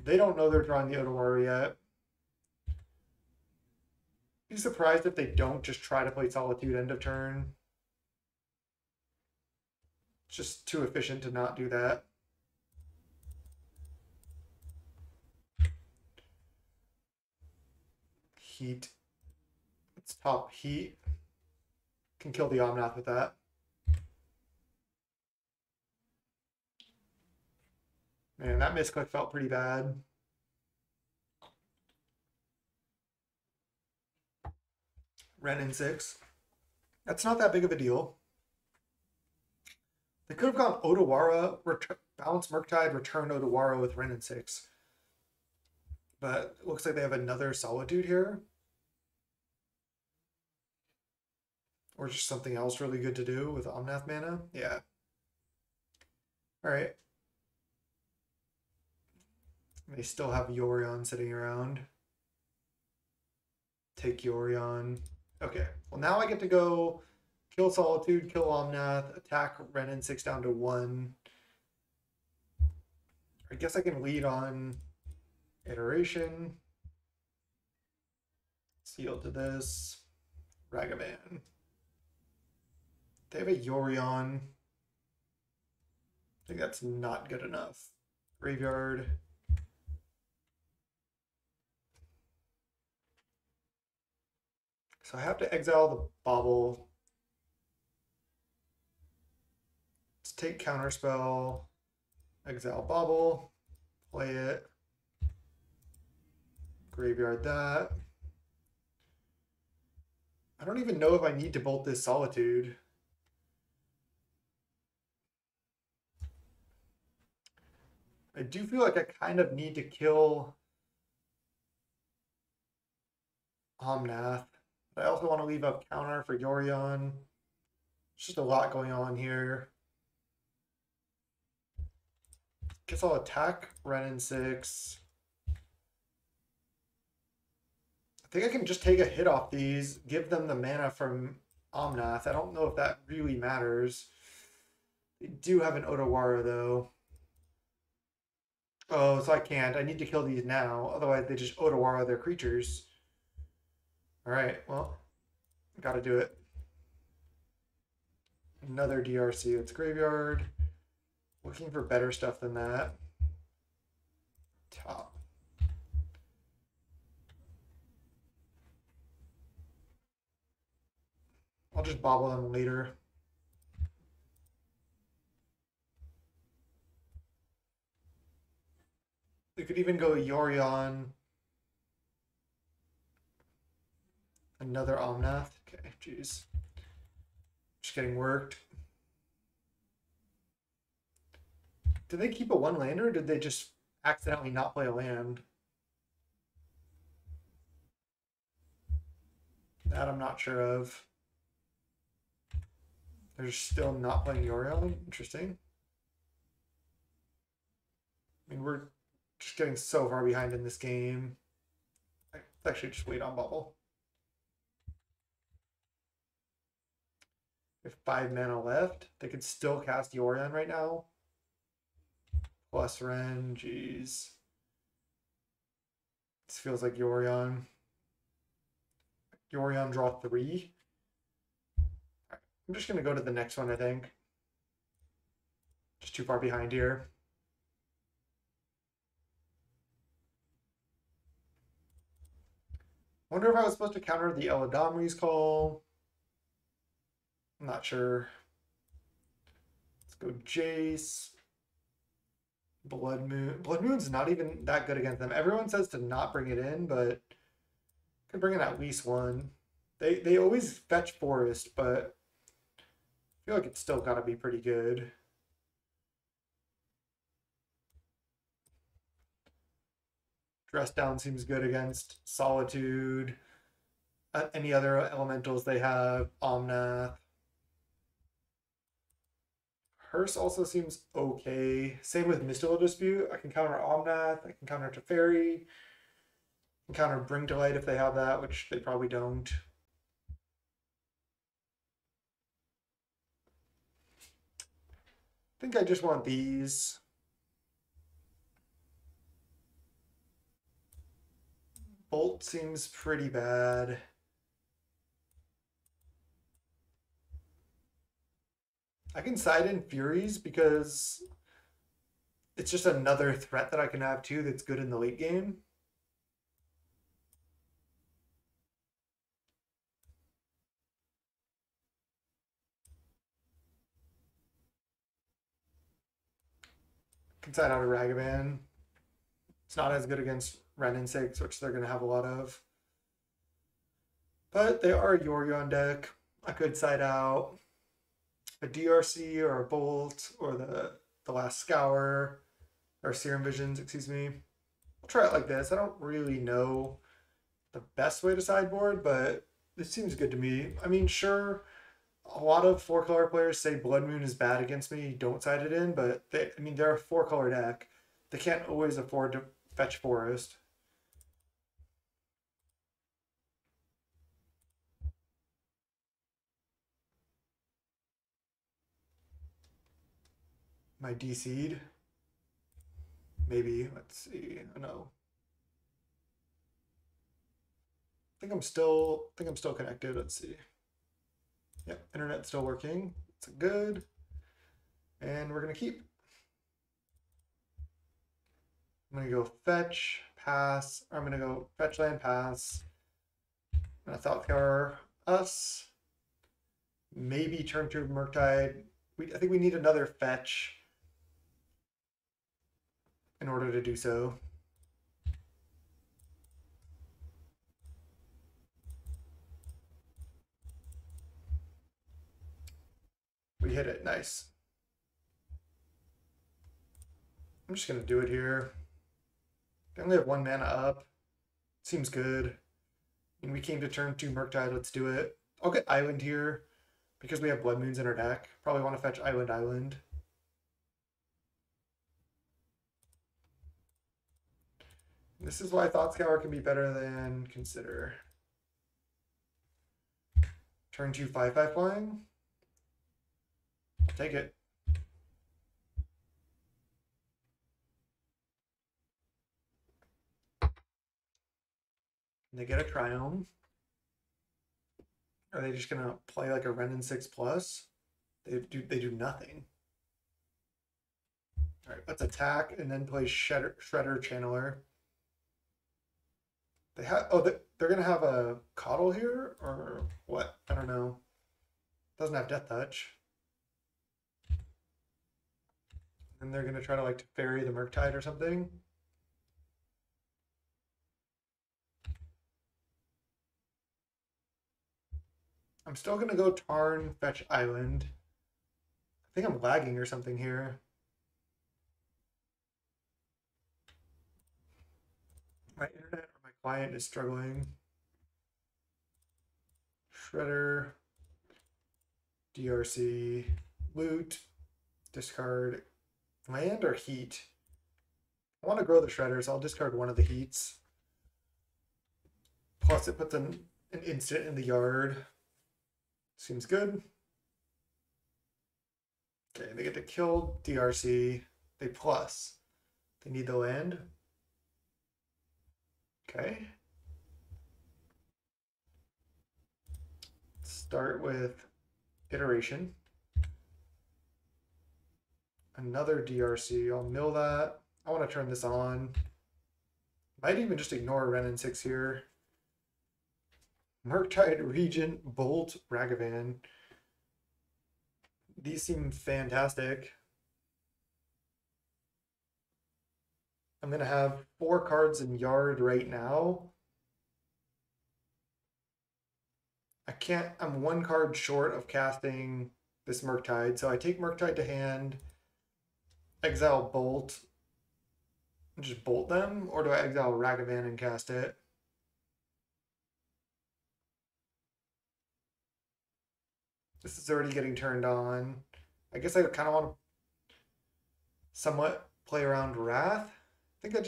They don't know they're drawing the Otawara yet. Be surprised if they don't just try to play Solitude end of turn. It's just too efficient to not do that. Heat. Let's top Heat. Can kill the Omnath with that. Man, that misclick felt pretty bad. Ren in 6. That's not that big of a deal. They could have gone Otawara, balance Murktide, return Otawara with Ren in 6. But it looks like they have another Solitude here. Or just something else really good to do with Omnath mana. Yeah. All right. They still have Yorion sitting around. Take Yorion. Okay. Well, now I get to go kill Solitude, kill Omnath, attack Ren in 6 down to 1. I guess I can lead on Iteration. Seal to this. Ragavan. They have a Yorion. I think that's not good enough. Graveyard. So I have to exile the Bauble. Let's take Counterspell. Exile Bauble. Play it. Graveyard that. I don't even know if I need to bolt this Solitude. I do feel like I kind of need to kill Omnath. But I also want to leave up counter for Yorion. It's just a lot going on here. Guess I'll attack Ren in 6. I think I can just take a hit off these, give them the mana from Omnath. I don't know if that really matters. They do have an Otawara though. Oh, so I can't. I need to kill these now. Otherwise, they just Otawara their creatures. All right, well, gotta do it. Another DRC. It's graveyard. Looking for better stuff than that. Top. I'll just bobble them later. They could even go Yorion. Another Omnath. Okay, jeez. Just getting worked. Did they keep a 1-lander or did they just accidentally not play a land? That I'm not sure of. They're still not playing Yorion. Interesting. I mean, we're just getting so far behind in this game. I actually just wait on bubble. If 5 mana left, they could still cast Yorion right now. Plus Ren, jeez. This feels like Yorion. Yorion draw 3. Right, I'm just gonna go to the next one, I think. Just too far behind here. Wonder if I was supposed to counter the Eladamri's call. I'm not sure. Let's go Jace. Blood Moon. Blood Moon's not even that good against them. Everyone says to not bring it in, but could bring in at least one. They always fetch Forest, but I feel like it's still gotta be pretty good. Dress Down seems good against Solitude. Any other elementals they have, Omnath. Hearse also seems okay. Same with Mystical Dispute. I can counter Omnath. I can counter Teferi. I can counter Bring to Light if they have that, which they probably don't. I think I just want these. Bolt seems pretty bad. I can side in Furies because it's just another threat that I can have too that's good in the late game. Can side out a Ragavan. It's not as good against Ren and 6, which they're going to have a lot of. But they are a Yorion deck. I could side out a DRC or a Bolt or the Last Scour or Serum Visions, excuse me. I'll try it like this. I don't really know the best way to sideboard, but this seems good to me. I mean, sure, a lot of 4-color players say Blood Moon is bad against me, don't side it in, but they're a 4-color deck. They can't always afford to fetch Forest. My DC'd? Maybe. Let's see. Oh, no. I think I'm still connected. Let's see. Yep, internet's still working. It's good. And we're gonna keep. I'm gonna go fetch, pass. Or I'm gonna go fetch land, pass. I'm gonna Thought Scour us. Maybe turn to Murktide. I think we need another fetch in order to do so. We hit it, nice. I'm just gonna do it here. They only have 1 mana up. Seems good. And we came to turn 2 Murktide, let's do it. I'll get Island here because we have Blood Moons in our deck. Probably want to fetch Island. This is why Thought Scour can be better than Consider. Turn 2 5/5 flying. I'll take it. And they get a Triome. Are they just gonna play like a Ren and 6+? They do nothing. All right, let's attack and then play Shredder Channeler. They have they're gonna have a Coddle here or what? I don't know. Doesn't have Death Touch. And they're gonna try to like ferry the Murktide or something. I'm still gonna go Tarn, fetch Island. I think I'm lagging or something here. My internet or my client is struggling. Shredder, DRC, loot, discard, land or heat. I want to grow the Shredder, so I'll discard one of the Heats. Plus it puts an instant in the yard. Seems good. Okay, they get to kill DRC. They plus. They need the land. Okay. Start with iteration. Another DRC. I'll mill that. I want to turn this on. Might even just ignore Ren and 6 here. Murktide, Regent, Bolt, Ragavan. These seem fantastic. I'm going to have 4 cards in yard right now. I'm 1 card short of casting this Murktide. So I take Murktide to hand, exile Bolt, and just bolt them? Or do I exile Ragavan and cast it? This is already getting turned on. I guess I kind of want to somewhat play around Wrath. I think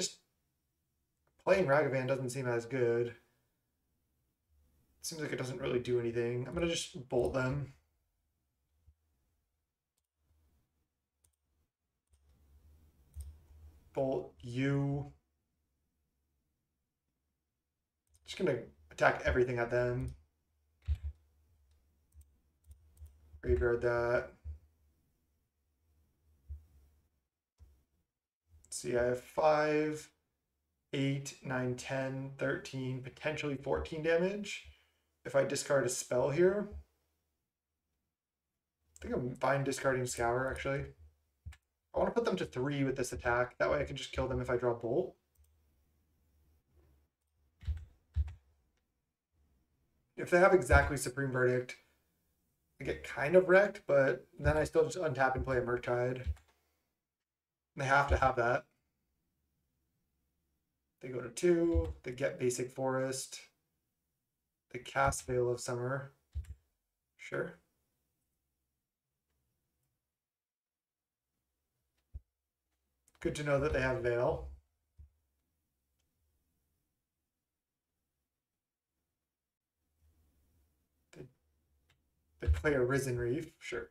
playing Ragavan doesn't seem as good. It seems like it doesn't really do anything. I'm going to just bolt them. Bolt you. Just going to attack everything at them. Graveyard that. Let's see, I have 5, 8, 9, 10, 13, potentially 14 damage. If I discard a spell here. I think I'm fine discarding Scour, actually. I want to put them to 3 with this attack. That way I can just kill them if I draw Bolt. If they have exactly Supreme Verdict, I get kind of wrecked, but then I still just untap and play a Murktide. They have to have that. They go to 2. They get Basic Forest. They cast Veil of Summer. Sure. Good to know that they have Veil. They play a Risen Reef. Sure.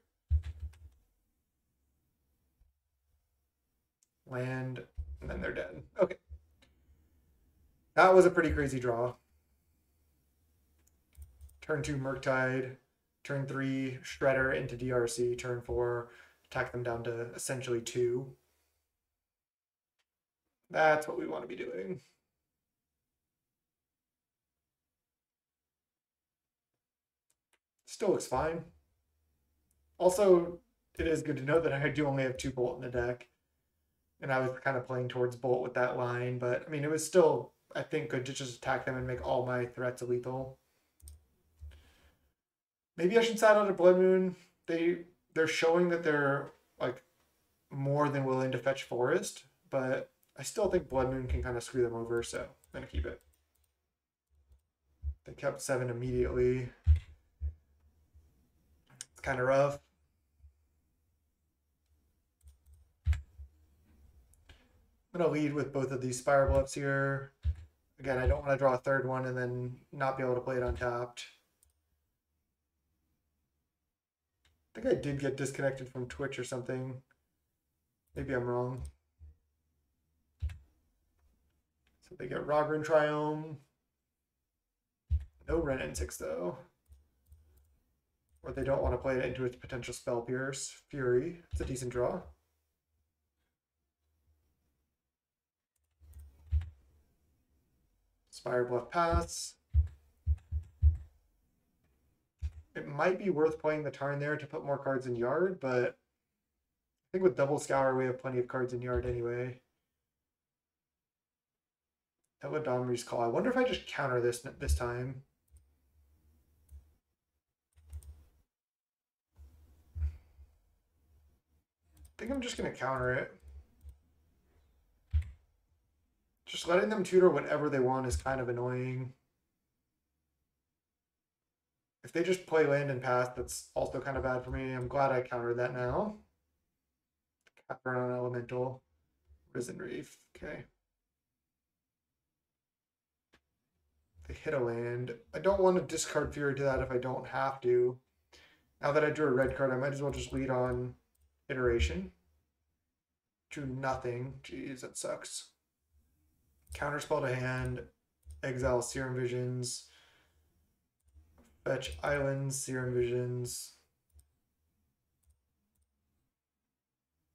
Land, and then they're dead. Okay. That was a pretty crazy draw. Turn 2, Murktide. Turn 3, Shredder into DRC. Turn 4, attack them down to essentially 2. That's what we want to be doing. Still looks fine. Also, it is good to know that I do only have 2 Bolt in the deck. And I was kind of playing towards Bolt with that line. But, I mean, it was still, I think, good to just attack them and make all my threats lethal. Maybe I should side out a Blood Moon. They're showing that they're, like, more than willing to fetch Forest. But I still think Blood Moon can kind of screw them over, so I'm going to keep it. They kept 7 immediately. It's kind of rough. I'm going to lead with both of these Spire Bluffs here. Again, I don't want to draw a 3rd one and then not be able to play it untapped. I think I did get disconnected from Twitch or something. Maybe I'm wrong. So they get Rogren Triome. No Ren and 6 though. Or they don't want to play it into its potential Spell Pierce. Fury. It's a decent draw. Spire Bluff pass. It might be worth playing the Tarn there to put more cards in yard, but I think with double Scour we have plenty of cards in yard anyway. Teledomry's Call. I wonder if I just counter this time. I think I'm just going to counter it. Just letting them tutor whatever they want is kind of annoying. If they just play land and pass, that's also kind of bad for me. I'm glad I countered that now. Capper on Elemental. Risen Reef. Okay. They hit a land. I don't want to discard Fury to that if I don't have to. Now that I drew a red card, I might as well just lead on Iteration. Drew nothing. Jeez, that sucks. Counterspell to hand. Exile Serum Visions. Fetch Islands, Serum Visions.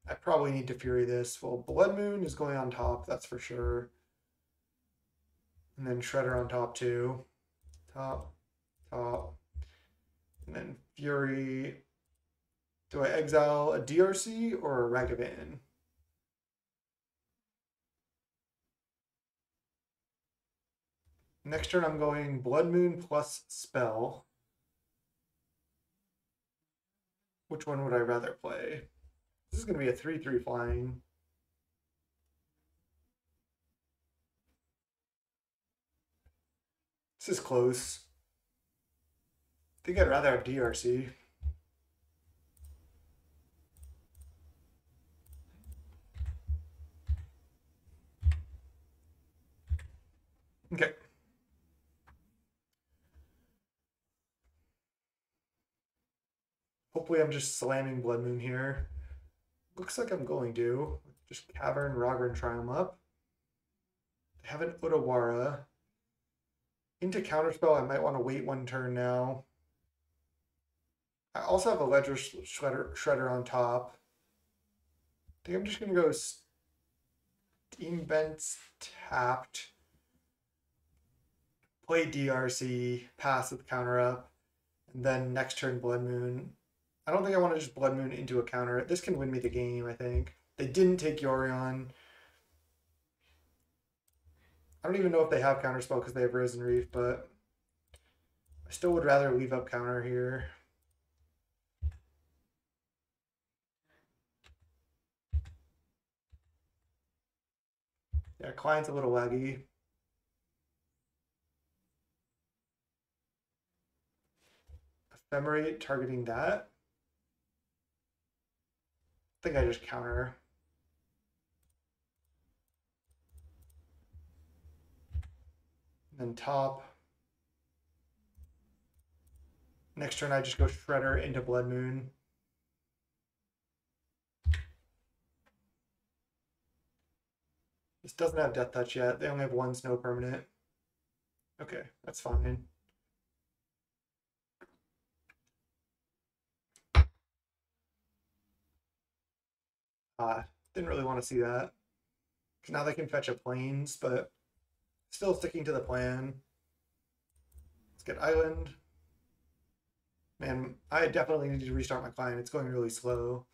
I probably need to Fury this. Well, Blood Moon is going on top, that's for sure. And then Shredder on top too. Top, top. And then Fury. Do I exile a DRC or a Ragavan? Next turn I'm going Blood Moon plus Spell. Which one would I rather play? This is going to be a 3/3 flying. This is close. I think I'd rather have DRC. Okay. Hopefully I'm just slamming Blood Moon here. Looks like I'm going to. Just Cavern, Rogger, and try them up. They have an Otawara. Into Counterspell, I might want to wait one turn now. I also have a Ledger Shredder on top. I think I'm just going to go Steam Vents tapped. Play DRC, pass with counter up, and then next turn Blood Moon. I don't think I want to just Blood Moon into a counter. This can win me the game, I think. They didn't take Yorion. I don't even know if they have Counterspell because they have Risen Reef, but I still would rather leave up counter here. Yeah, client's a little laggy. Ephemerate targeting that. I think I just counter. And then top. Next turn I just go Shredder into Blood Moon. This doesn't have Death Touch yet. They only have one snow permanent. Okay, that's fine. Didn't really want to see that. Because now they can fetch a Plains, but still sticking to the plan. Let's get Island. Man, I definitely need to restart my client. It's going really slow.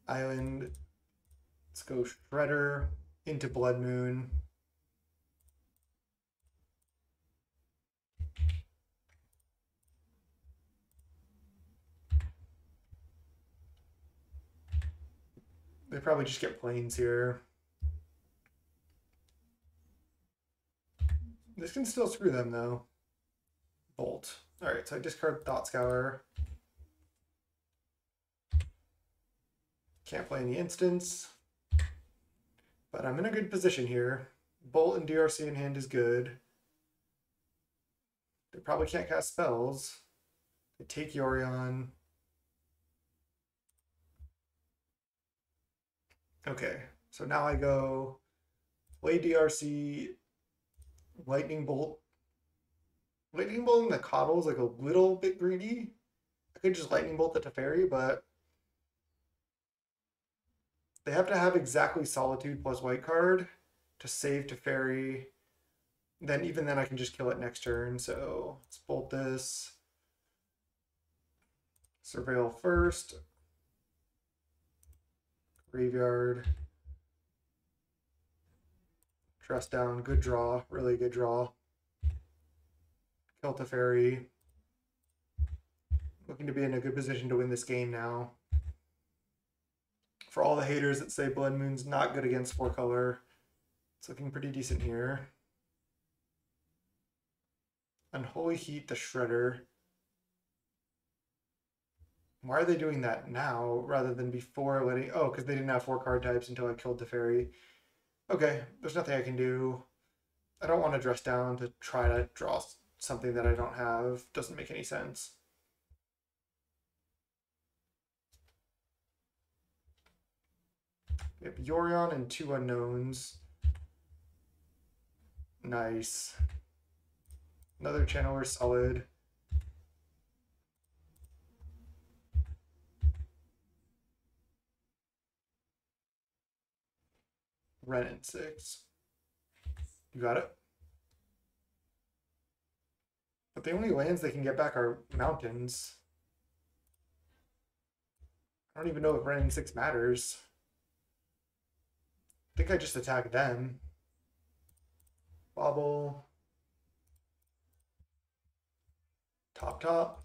Island. Let's go Shredder into Blood Moon. They probably just get Plains here. This can still screw them though. Bolt. Alright, so I discard Thought Scour. Can't play any instants. But I'm in a good position here. Bolt and DRC in hand is good. They probably can't cast spells. They take Yorion. Okay, so now I go play DRC, Lightning Bolt. Lightning Bolt in the Coddle is like a little bit greedy. I could just Lightning Bolt the Teferi, but they have to have exactly Solitude plus White card to save Teferi. Then even then I can just kill it next turn. So let's bolt this. Surveil first. Graveyard. Dress down. Good draw. Really good draw. Kill Teferi. Looking to be in a good position to win this game now. For all the haters that say Blood Moon's not good against 4-color, it's looking pretty decent here. Unholy Heat the Shredder. Why are they doing that now rather than before letting... Oh, because they didn't have 4 card types until I killed the fairy. Okay, there's nothing I can do. I don't want to dress down to try to draw something that I don't have. Doesn't make any sense. We have Yorion and 2 unknowns. Nice. Another channeler solid. Ren and 6. You got it? But the only lands they can get back are mountains. I don't even know if Ren and 6 matters. I think I just attack them. Bobble. Top.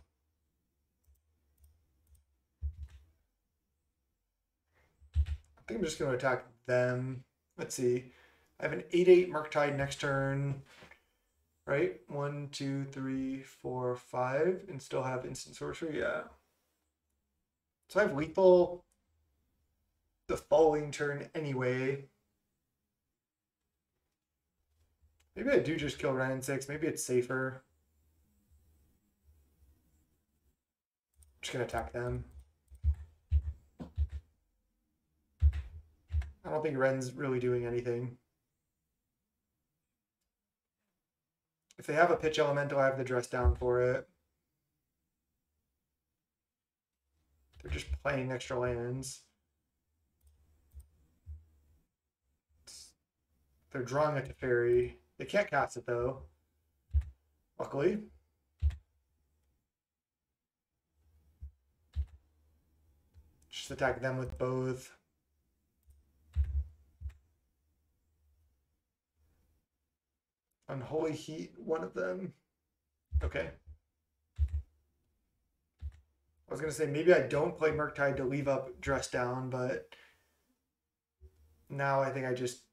I think I'm just going to attack them. Let's see. I have an 8/8 Murktide next turn. Right? 1, 2, 3, 4, 5. And still have instant sorcery. Yeah. So I have lethal the following turn anyway. Maybe I do just kill Ren and 6. Maybe it's safer. I'm just going to attack them. I don't think Ren's really doing anything. If they have a pitch elemental, I have the dress down for it. They're just playing extra lands. They're drawing a Teferi. They can't cast it though. Luckily. Just attack them with both. Unholy Heat, one of them. Okay. I was going to say, maybe I don't play Murktide to leave up Dress Down, but now I think I just...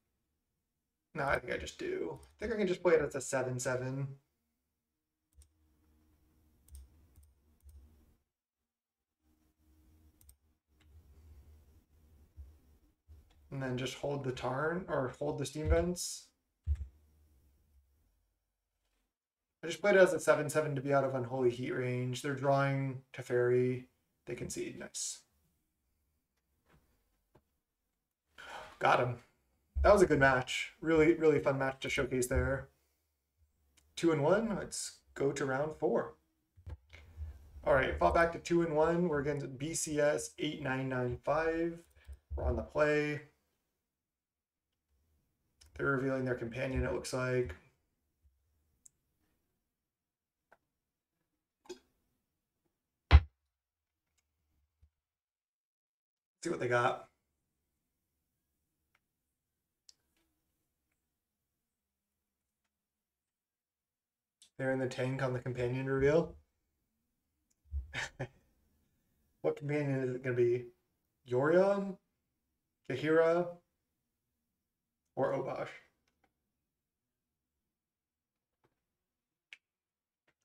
No, I think I just do. I think I can just play it as a 7/7. And then just hold the Tarn, or hold the Steam Vents. I just played it as a 7/7 to be out of Unholy Heat range. They're drawing Teferi. They concede. Nice. Got him. That was a good match. Really, really fun match to showcase there. 2-1. Let's go to round 4. All right, fall back to 2-1. We're against BCS 8995. We're on the play. They're revealing their companion, it looks like. See what they got. They're in the tank on the companion reveal. What companion is it going to be? Yorion? Kahira? Or Obosh?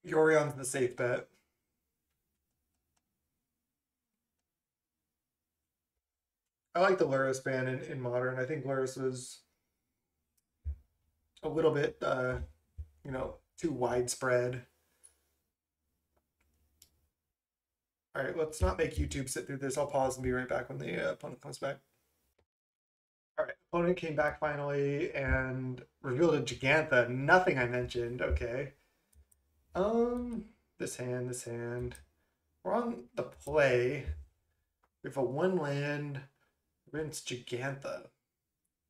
Yorion's the safe bet. I like the Luris ban in Modern. I think Luris was a little bit, you know, too widespread. All right, let's not make YouTube sit through this. I'll pause and be right back when the opponent comes back. All right, opponent came back finally and revealed a Gigantha. Nothing I mentioned. Okay. This hand. We're on the play. We have a 1 land against Gigantha.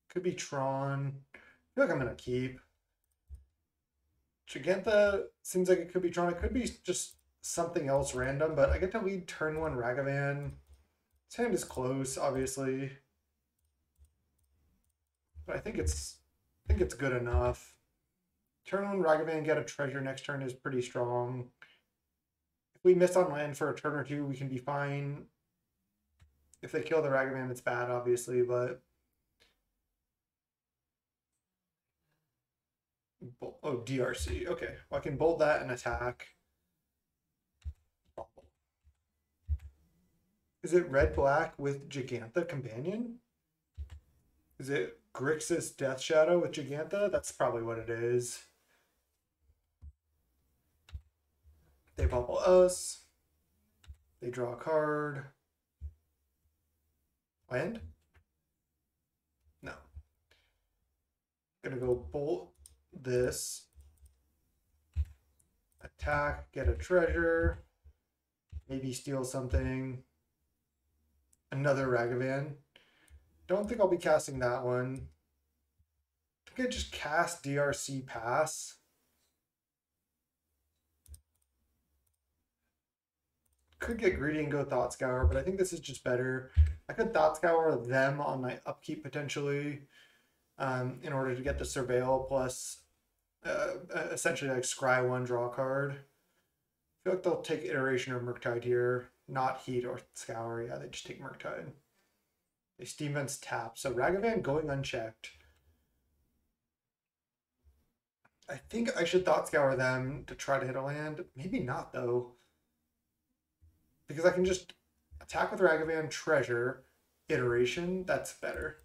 Could be Tron. I feel like I'm gonna keep. Gigantha seems like it could be Tron. It could be just something else random, but I get to lead turn 1 Ragavan. This hand is close, obviously. But I think it's good enough. Turn 1 Ragavan, get a treasure next turn is pretty strong. If we miss on land for a turn or 2, we can be fine. If they kill the Ragavan, it's bad, obviously, but... Oh, DRC. Okay. Well, I can bolt that and attack. Is it red-black with Gigantha Companion? Is it Grixis Death Shadow with Gigantha? That's probably what it is. They bubble us. They draw a card. Land? No. Gonna go bolt this. Attack, get a treasure. Maybe steal something. Another Ragavan. Don't think I'll be casting that one. I think I just cast DRC Pass. Could get greedy and go Thought Scour, but I think this is just better. I could Thought Scour them on my upkeep potentially in order to get the Surveil plus essentially like scry one, draw card. I feel like they'll take Iteration or Murktide here, not Heat or Scour. Yeah, they just take Murktide. They Steam Vents tap, so Ragavan going unchecked. I think I should Thought Scour them to try to hit a land. Maybe not though. Because I can just attack with Ragavan, treasure, iteration. That's better.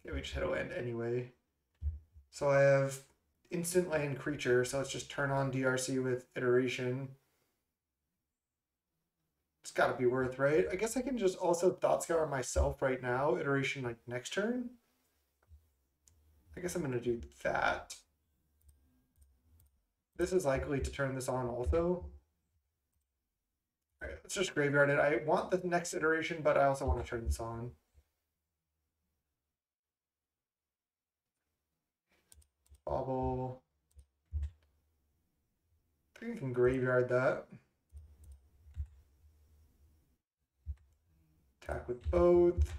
Okay, we just hit a land anyway. So I have instant land creature, so let's just turn on DRC with iteration. It's gotta be worth, right? I guess I can just also Thought Scour myself right now, iteration like next turn. I guess I'm gonna do that. This is likely to turn this on also. All right, let's just graveyard it. I want the next iteration, but I also want to turn this on. Bobble. I think I can graveyard that. Attack with both.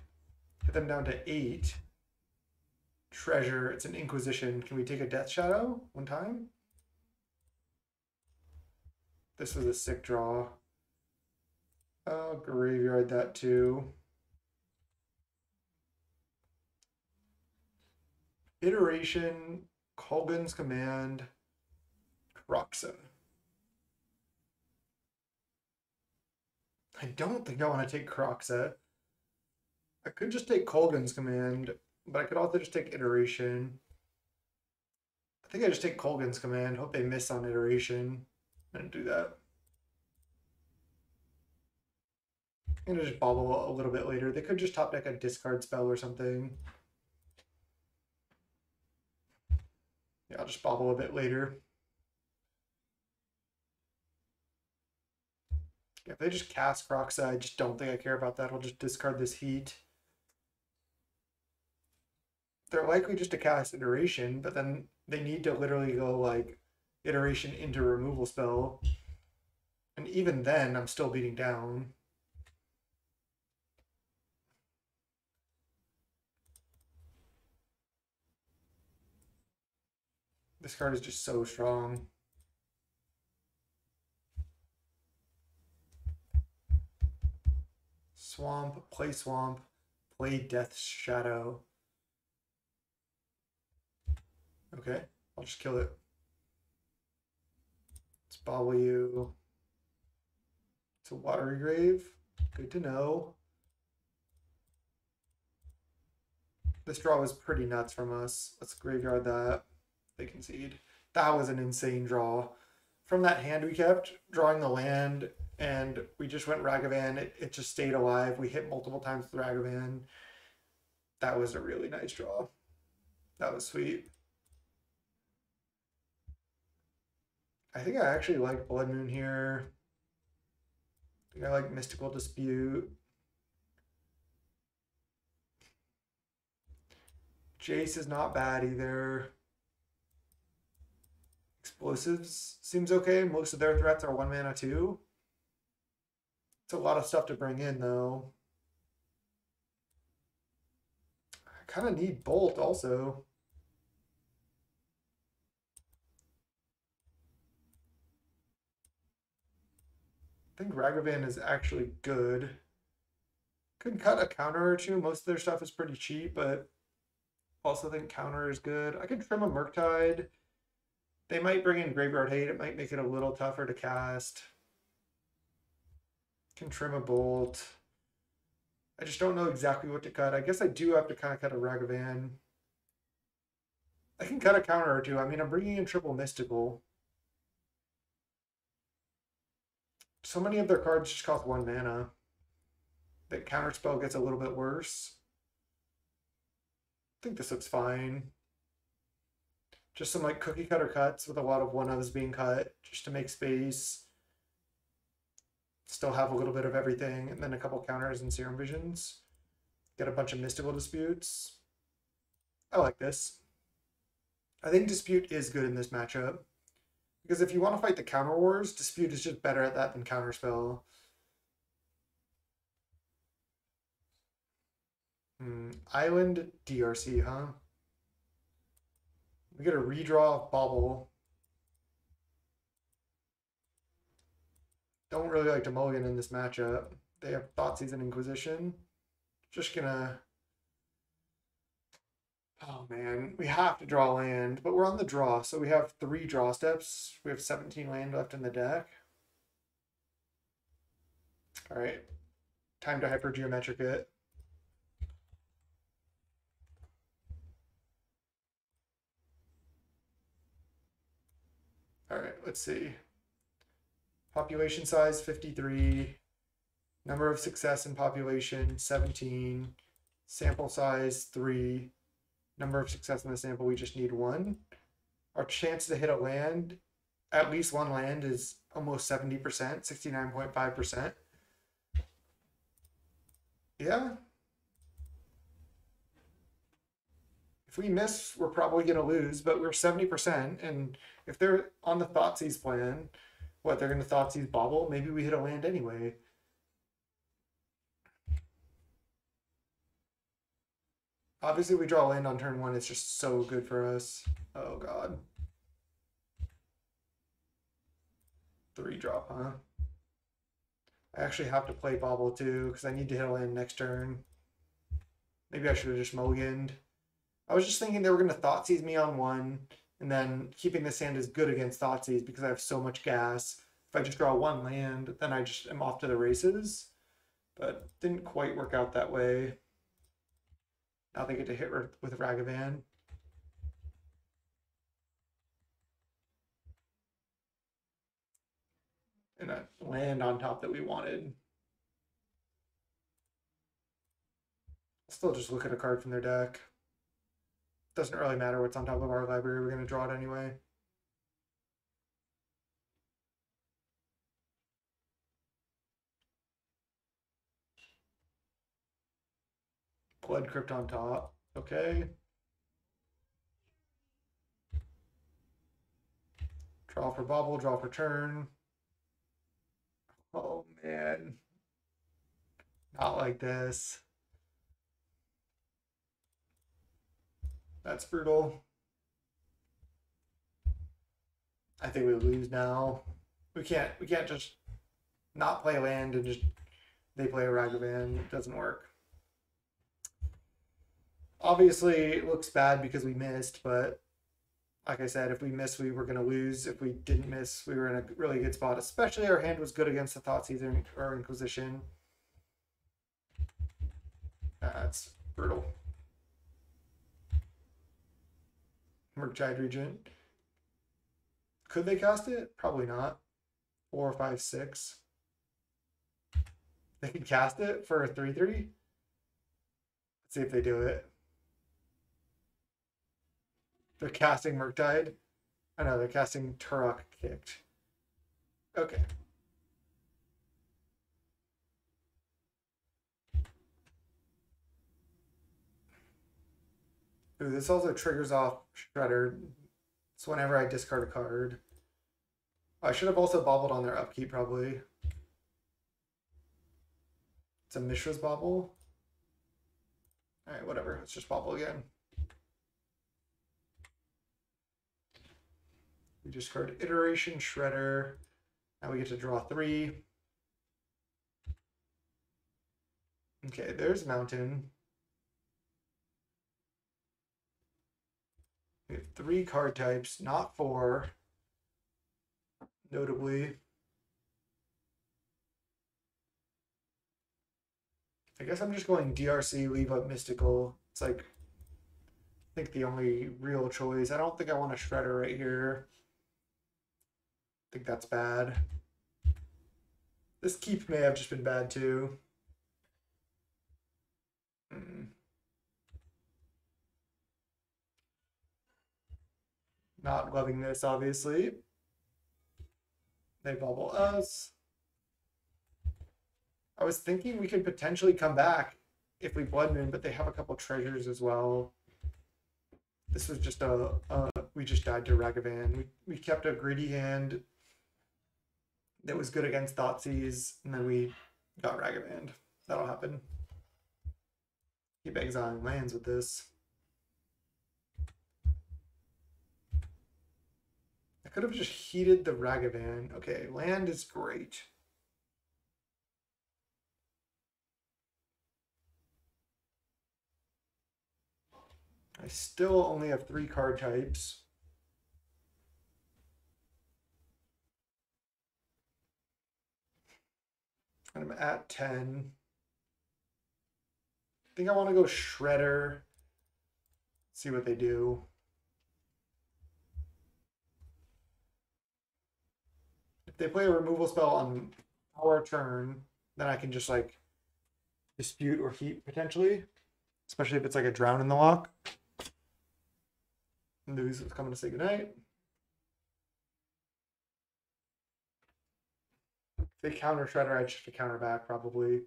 Hit them down to 8. Treasure. It's an Inquisition. Can we take a Death Shadow one time? This was a sick draw. I'll graveyard that too. Iteration, Kolgan's Command, Kroxa. I don't think I want to take Kroxa. I could just take Kolgan's Command, but I could also just take Iteration. I think I just take Kolgan's Command, hope they miss on Iteration, and do that. I'm gonna just bobble a little bit later. They could just top deck a discard spell or something. Yeah, I'll just bobble a bit later. Yeah, if they just cast Kroxa, I just don't think I care about that. I'll just discard this Heat. They're likely just to cast Iteration, but then they need to literally go like Iteration into removal spell. And even then, I'm still beating down. This card is just so strong. Swamp, play Death Shadow. Okay, I'll just kill it. Let's bobble you. It's a Watery Grave. Good to know. This draw was pretty nuts from us. Let's graveyard that. They concede. That was an insane draw. From that hand we kept, drawing the land, and we just went Ragavan. It just stayed alive. We hit multiple times with Ragavan. That was a really nice draw. That was sweet. I think I actually like Blood Moon here. I think I like Mystical Dispute. Jace is not bad either. Explosives seems okay. Most of their threats are 1 mana too. It's a lot of stuff to bring in though. I kind of need Bolt also. I think Ragavan is actually good. Could cut a counter or two. Most of their stuff is pretty cheap, but also think counter is good. I could trim a Murktide. They might bring in Graveyard Hate. It might make it a little tougher to cast. Can trim a bolt. I just don't know exactly what to cut. I guess I do have to kind of cut a Ragavan. I can cut a counter or two. I mean, I'm bringing in triple Mystical. So many of their cards just cost 1 mana. That counterspell gets a little bit worse. I think this looks fine. Just some like cookie cutter cuts with a lot of one-ofs being cut just to make space. Still have a little bit of everything, and then a couple counters and Serum Visions. Get a bunch of Mystical Disputes. I like this. I think Dispute is good in this matchup. Because if you want to fight the Counter Wars, Dispute is just better at that than Counterspell. Island DRC, huh? We get a redraw of Bobble. Don't really like to mulligan in this matchup. They have Thoughtseize and Inquisition. Just gonna... Oh man, we have to draw land, but we're on the draw, so we have 3 draw steps. We have 17 land left in the deck. Alright, time to Hypergeometric it. Alright, let's see. Population size 53. Number of success in population 17. Sample size 3. Number of success in the sample, we just need 1. Our chance to hit a land, at least 1 land, is almost 70%, 69.5%. Yeah. If we miss, we're probably going to lose, but we're 70%. And if they're on the Thoughtseize plan, what, they're going to Thoughtseize Bobble? Maybe we hit a land anyway. Obviously, we draw land on turn 1. It's just so good for us. Oh, God. 3 drop, huh? I actually have to play Bobble, too, because I need to hit a land next turn. Maybe I should have just mulliganed. I was just thinking they were going to Thoughtseize me on 1, and then keeping this hand is good against Thoughtseize because I have so much gas. If I just draw 1 land, then I just am off to the races. But didn't quite work out that way. Now they get to hit with Ragavan. And a land on top that we wanted. Still just look at a card from their deck. Doesn't really matter what's on top of our library. We're going to draw it anyway. Blood Crypt on top. Okay. Draw for Bobble, draw for turn. Oh, man. Not like this. That's brutal. I think we lose now. We can't just not play land and just they play a Ragavan. It doesn't work. Obviously, it looks bad because we missed, but like I said, if we missed, we were going to lose. If we didn't miss, we were in a really good spot. Especially our hand was good against the Thoughtseize or Inquisition. That's brutal. Murktide Regent. Could they cast it? Probably not. 4, 5, 6. They could cast it for a 3/3. Let's see if they do it. They're casting Murktide. I know, they're casting Turok Kicked. Okay. Ooh, this also triggers off Shredder. So whenever I discard a card. I should have also bobbled on their upkeep, probably. It's a Mishra's Bobble. Alright, whatever. Let's just bobble again. We discard Iteration, Shredder. Now we get to draw 3. Okay, there's Mountain. We have 3 card types, not 4. Notably. I guess I'm just going DRC, leave up Mystical. It's like, I think the only real choice. I don't think I want a Shredder right here. I think that's bad. This keep may have just been bad too. Not loving this, obviously. They bubble us. I was thinking we could potentially come back if we Blood Moon, but they have a couple treasures as well. This was just we just died to Ragavan. We kept a greedy hand that was good against Thoughtseize, and then we got Ragavan. That'll happen. Keep exiling lands with this. I could have just heated the Ragavan. Okay, land is great. I still only have 3 card types. I'm at 10. I think I want to go Shredder. See what they do. If they play a removal spell on our turn, then I can just like dispute or heat potentially. Especially if it's like a drown in the lock. News is coming to say goodnight. If they counter Shredder, I just have to counter back probably.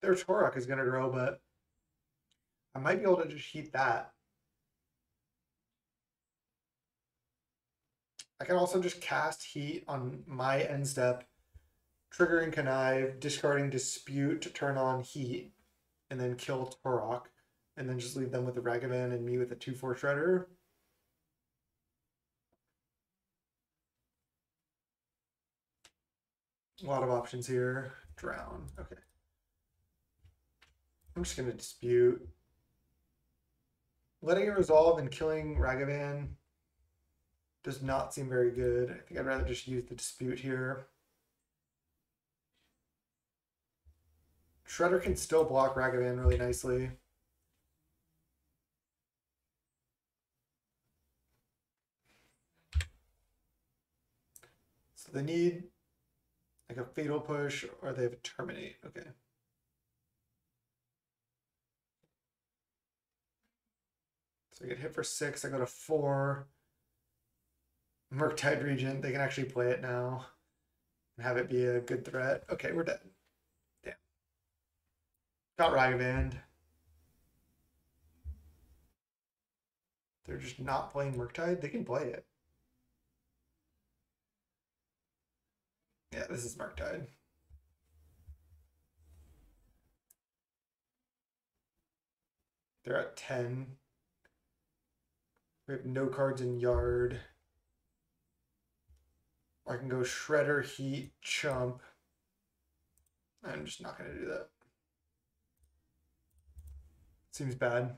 Their Torok is going to grow, but I might be able to just heat that. I can also just cast Heat on my end step, triggering Connive, discarding Dispute to turn on Heat, and then kill Torok, and then just leave them with the Ragavan and me with a 2/4 Shredder. A lot of options here. Drown. Okay. I'm just going to Dispute. Letting it resolve and killing Ragavan does not seem very good. I think I'd rather just use the Dispute here. Shredder can still block Ragavan really nicely. So they need like a Fatal Push or they have a Terminate. Okay. So I get hit for 6. I go to 4. Murktide Regent. They can actually play it now and have it be a good threat. Okay, we're dead. Damn. Got Ragavan. They're just not playing Murktide. They can play it. Yeah, this is Murktide. They're at 10. We have no cards in Yard. I can go Shredder, Heat, Chump. I'm just not going to do that. Seems bad.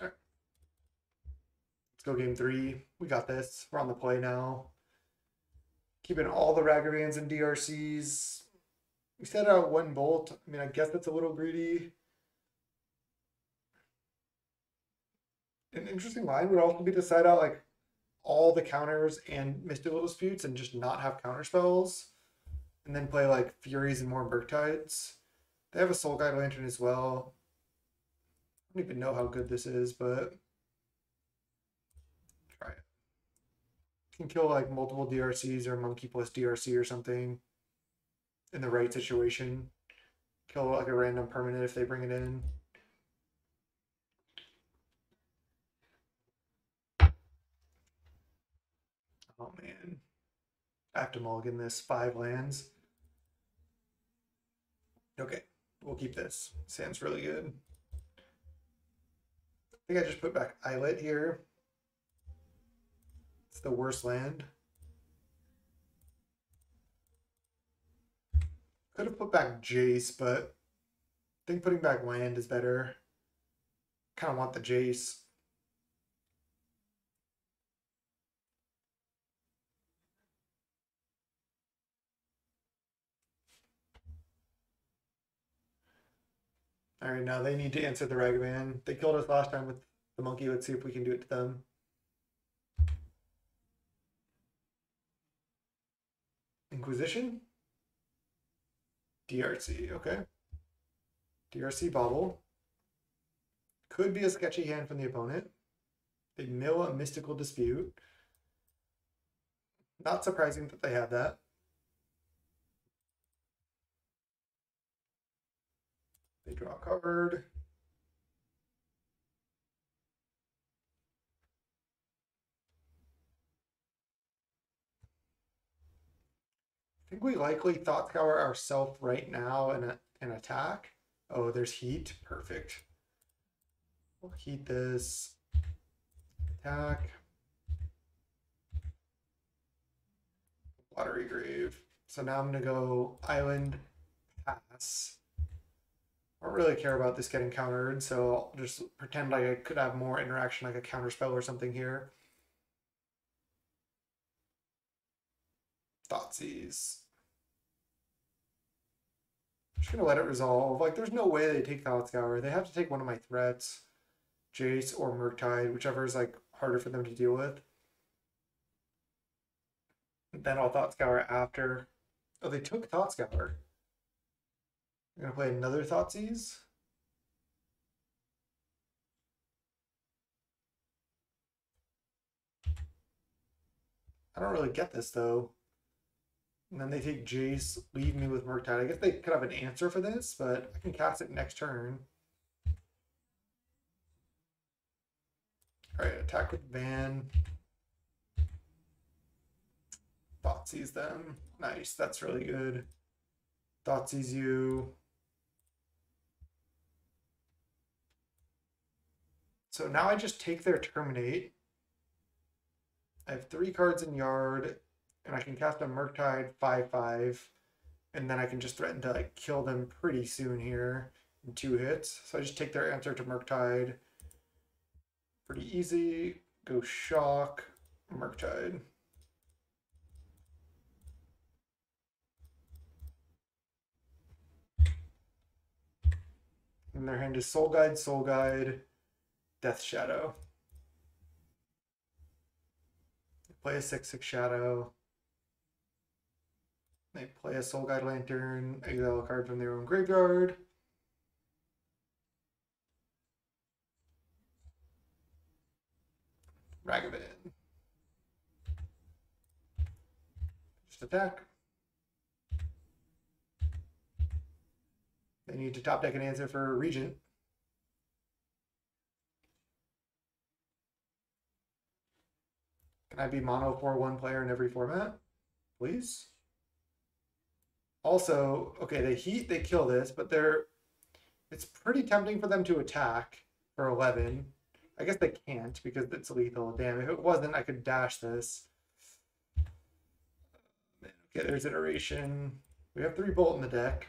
All right. Let's go game 3. We got this. We're on the play now. Keeping all the Ragavans and DRCs. We set out 1 bolt. I mean, I guess that's a little greedy. An interesting line would also be to side out like all the counters and mystical disputes and just not have counter spells, and then play like Furies and more Murktides. They have a Soul Guide Lantern as well. I don't even know how good this is, but try it. You can kill like multiple DRCs or Monkey plus DRC or something in the right situation. Kill like a random permanent if they bring it in. Oh man. I have to mulligan this 5 lands. Okay, we'll keep this. Sounds really good. I think I just put back Islet here. It's the worst land. Could have put back Jace, but I think putting back land is better. Kind of want the Jace. All right, now they need to answer the Ragavan. They killed us last time with the monkey. Let's see if we can do it to them. Inquisition? DRC, okay. DRC Bobble. Could be a sketchy hand from the opponent. They mill a Mystical Dispute. Not surprising that they have that. They draw a card. I think we likely Thought Scour ourselves right now in an attack. Oh, there's heat. Perfect. We'll heat this. Attack. Watery Grave. So now I'm going to go Island, pass. I don't really care about this getting countered, so I'll just pretend like I could have more interaction, like a counter spell or something here. Thoughtseize. I'm just going to let it resolve. Like, there's no way they take Thought Scour. They have to take one of my threats. Jace or Murktide, whichever is, like, harder for them to deal with. Then I'll Thought Scour after. Oh, they took Thought Scour. I'm going to play another Thoughtseize. I don't really get this, though. And then they take Jace, leave me with Murktide. I guess they could have an answer for this, but I can cast it next turn. Alright, attack with Van. Thoughtseize them. Nice, that's really good. Thoughtseize you. So now I just take their Terminate. I have 3 cards in Yard, and I can cast a Murktide 5/5, and then I can just threaten to like kill them pretty soon here in 2 hits. So I just take their answer to Murktide. Pretty easy. Go Shock, Murktide. And their hand is Soul Guide, Death Shadow. They play a 6/6 Shadow. They play a Soul Guide Lantern, exile a card from their own graveyard. Ragavan. Just attack. They need to top deck an answer for Regent. Can I be mono 4/1 player in every format? Please? Also, okay, they heat, they kill this, but it's pretty tempting for them to attack for 11. I guess they can't because it's lethal. Damn, if it wasn't, I could dash this. Okay, there's iteration. We have 3 bolt in the deck.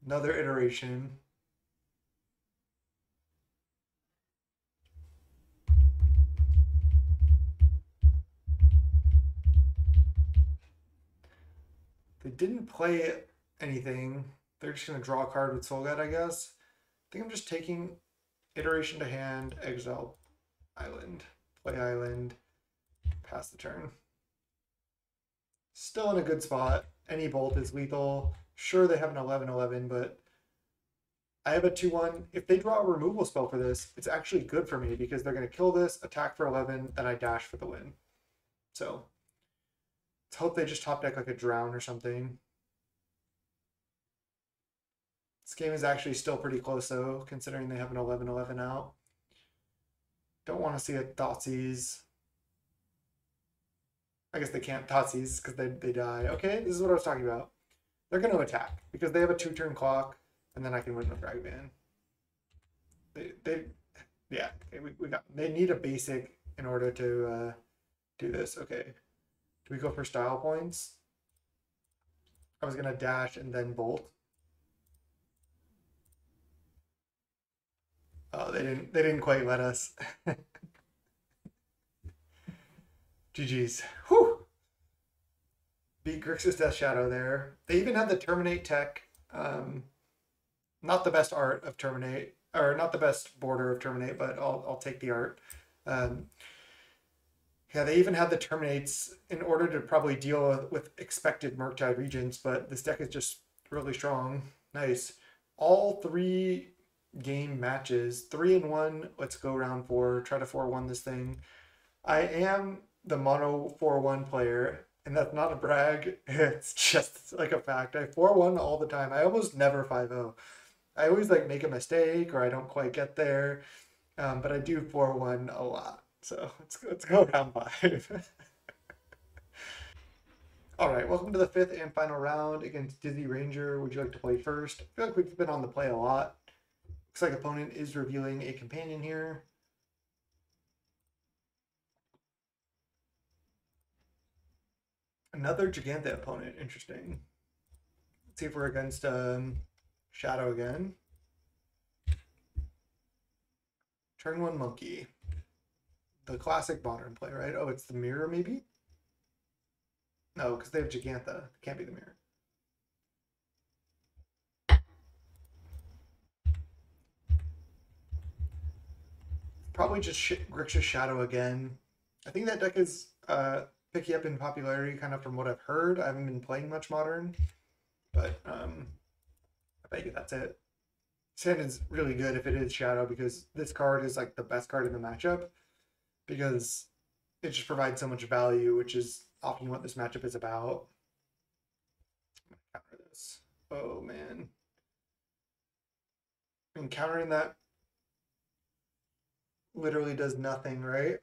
Another iteration. They didn't play anything. They're just going to draw a card with Soul Guide, I guess. I think I'm just taking iteration to hand, exile Island, play Island, pass the turn. Still in a good spot. Any bolt is lethal. Sure, they have an 11/11, but I have a 2/1. If they draw a removal spell for this, it's actually good for me because they're going to kill this, attack for 11, then I dash for the win. So let's hope they just top deck like a Drown or something. This game is actually still pretty close though, considering they have an 11/11 out. Don't want to see a Thoughtseize. I guess they can't Thoughtseize because they die. Okay, this is what I was talking about. They're going to attack because they have a 2-turn clock, and then I can win with Ragavan. Yeah, okay, they need a basic in order to do this. Okay, do we go for style points? I was gonna dash and then bolt. Oh, they didn't quite let us. GG's. Whew. Beat Grixis Death Shadow there. They even had the Terminate tech. Not the best art of Terminate, or not the best border of Terminate, but I'll take the art. Um, yeah, they even had the Terminates in order to probably deal with expected Murktide regions, but this deck is just really strong. Nice. All three game matches, 3-1. Let's go round four. Try to 4-1 this thing. I am the mono 4-1 player, and that's not a brag. It's just like a fact. I 4-1 all the time. I almost never 5-0. I always like make a mistake or I don't quite get there, but I do 4-1 a lot. So let's go round five. All right, welcome to the fifth and final round against Dizzy Ranger. Would you like to play first? I feel like we've been on the play a lot. Looks like opponent is revealing a companion here. Another Giganta opponent. Interesting. Let's see if we're against Shadow again. Turn one Monkey. The classic modern play, right? Oh, it's the mirror, maybe? No, because they have Gigantha. It can't be the mirror. Probably just Grixis Shadow again. I think that deck is picking up in popularity kind of from what I've heard. I haven't been playing much Modern, but I bet you that's it. Sand is really good if it is Shadow because this card is like the best card in the matchup because it just provides so much value, which is often what this matchup is about. I'm gonna counter this. Oh man. I mean, countering that literally does nothing, right?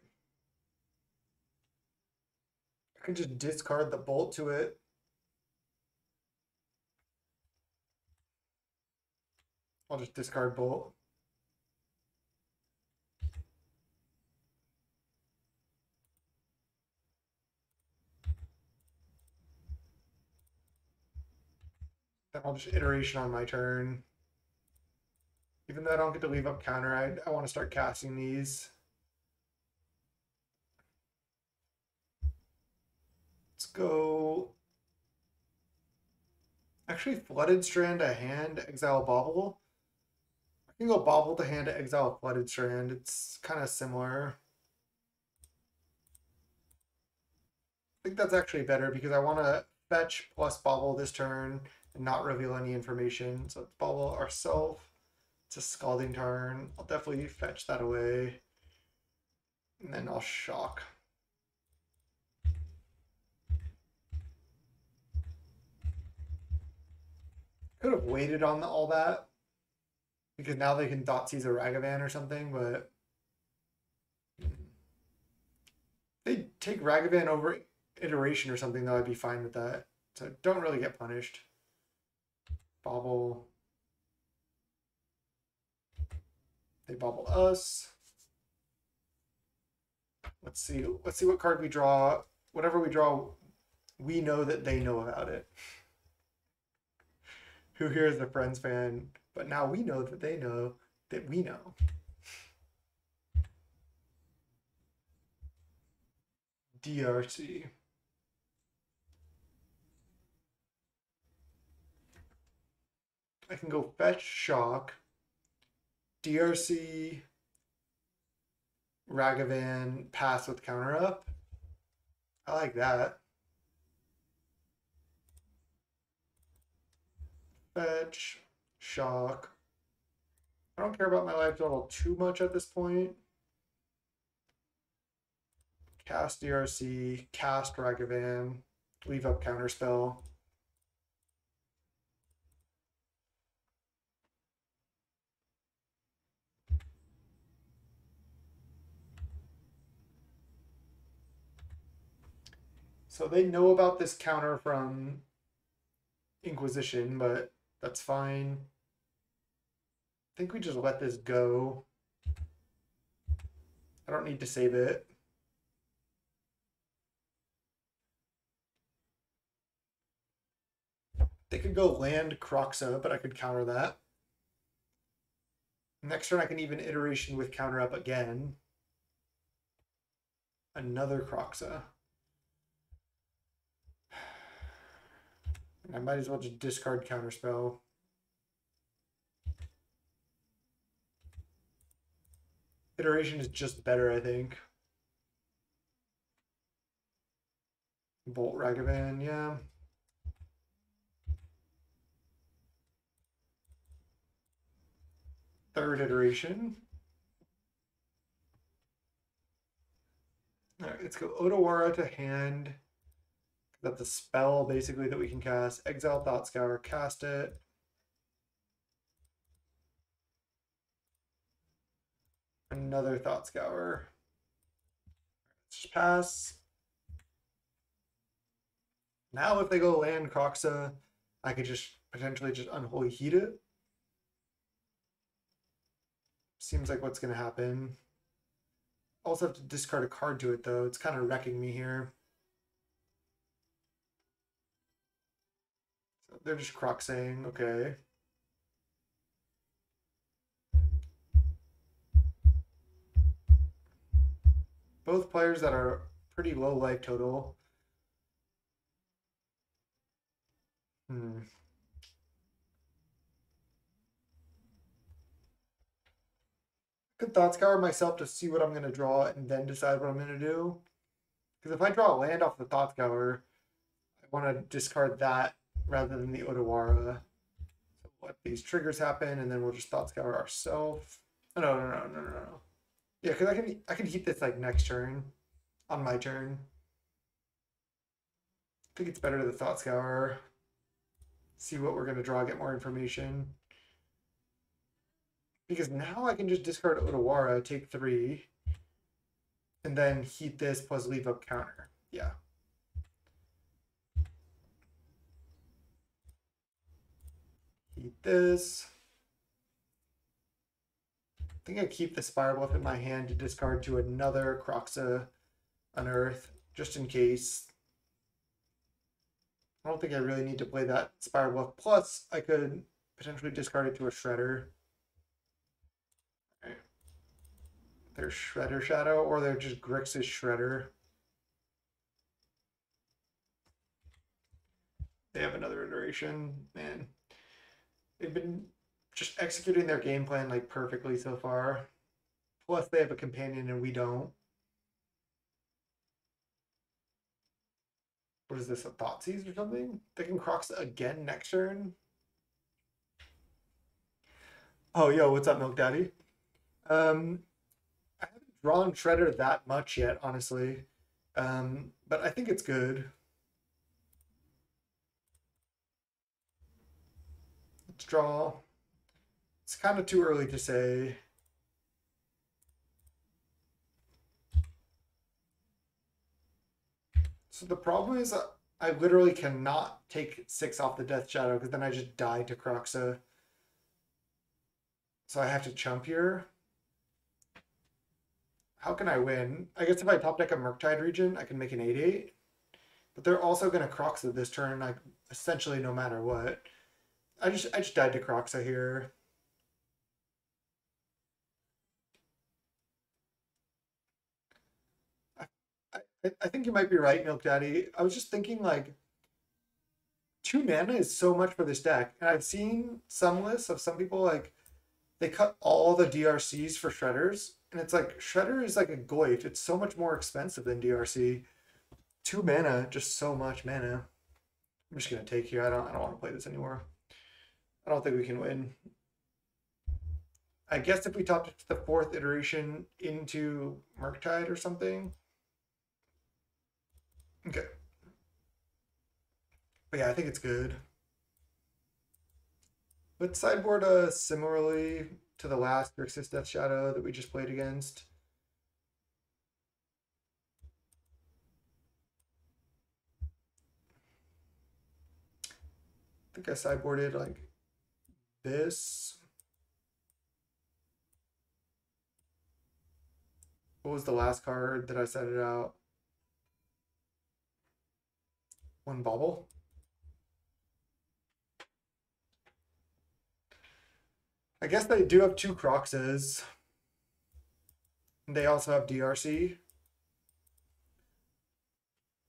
I can just discard the bolt to it. I'll just discard bolt. Then I'll just iteration on my turn. Even though I don't get to leave up counter, I want to start casting these. Let's go. Actually, Flooded Strand to hand, exile Bobble. I can go Bobble to hand to exile Flooded Strand. It's kind of similar. I think that's actually better because I want to fetch plus Bobble this turn and not reveal any information. So let's Bobble ourselves. It's a Scalding turn. I'll definitely fetch that away. And then I'll shock. Could have waited on all that because now they can Dotseize a Ragavan or something, but they take Ragavan over iteration or something, though I'd be fine with that. So don't really get punished. Bobble. They bobble us. Let's see. Let's see what card we draw. Whatever we draw, we know that they know about it. Who here is a Friends fan? But now we know that they know that we know. DRC. I can go fetch shock. DRC. Ragavan pass with counter up. I like that. Fetch, shock. I don't care about my life total too much at this point. Cast DRC, cast Ragavan, leave up counterspell. So they know about this counter from Inquisition, but that's fine. I think we just let this go. I don't need to save it. They could go land Croxa, but I could counter that. Next turn I can even iteration with counter up again. Another Croxa. I might as well just discard counterspell. iteration is just better, I think. Bolt Ragavan, yeah. Third iteration. All right, let's go Otawara to hand. That's a spell basically that we can cast. Exile Thought Scour, cast it. Another Thought Scour. Let's just pass. Now if they go land Croxa, I could just potentially just Unholy Heat it. Seems like what's going to happen. Also have to discard a card to it though. It's kind of wrecking me here. So they're just Croxing, okay. Both players that are pretty low life total. Could Thought Scour myself to see what I'm going to draw and then decide what I'm going to do. Because if I draw a land off the Thought Scour, I want to discard that rather than the Otawara. So let these triggers happen, and then we'll just Thought Scour ourselves. No. Yeah, because I can heat this like next turn, on my turn. I think it's better to the Thought Scour. See what we're going to draw, get more information. Because now I can just discard Otawara, take 3, and then heat this plus leave up counter. Yeah. Heat this. I think I keep the Spiral Bluff in my hand to discard to another Croxa Unearth, just in case. I don't think I really need to play that Spiral Bluff. Plus, I could potentially discard it to a Shredder. Right. There's Shredder Shadow, or they're just Grixis Shredder. They have another iteration. Man, they've been just executing their game plan like perfectly so far. Plus, they have a companion and we don't. What is this, a Thoughtseize or something? They can Crocs again next turn. Oh, yo, what's up, Milk Daddy? I haven't drawn Shredder that much yet, honestly. But I think it's good. Let's draw. It's kind of too early to say. So the problem is I literally cannot take 6 off the Death Shadow because then I just die to Croxa. So I have to chump here. How can I win? I guess if I top deck a Murktide region, I can make an 8/8. But they're also going to Croxa this turn, like essentially no matter what. I just died to Croxa here. I think you might be right, Milk Daddy. I was just thinking like 2 mana is so much for this deck. And I've seen some lists of some people like they cut all the DRCs for Shredders. And it's like Shredder is like a goit. It's so much more expensive than DRC. 2 mana, just so much mana. I'm just gonna take here. I don't want to play this anymore. I don't think we can win. I guess if we topped it to the 4th iteration into Murktide or something. Okay. But yeah, I think it's good. Let's sideboard similarly to the last Grixis Death Shadow that we just played against. I think I sideboarded like this. What was the last card that I set it out? 1 bauble. I guess they do have 2 Croxes. And they also have DRC.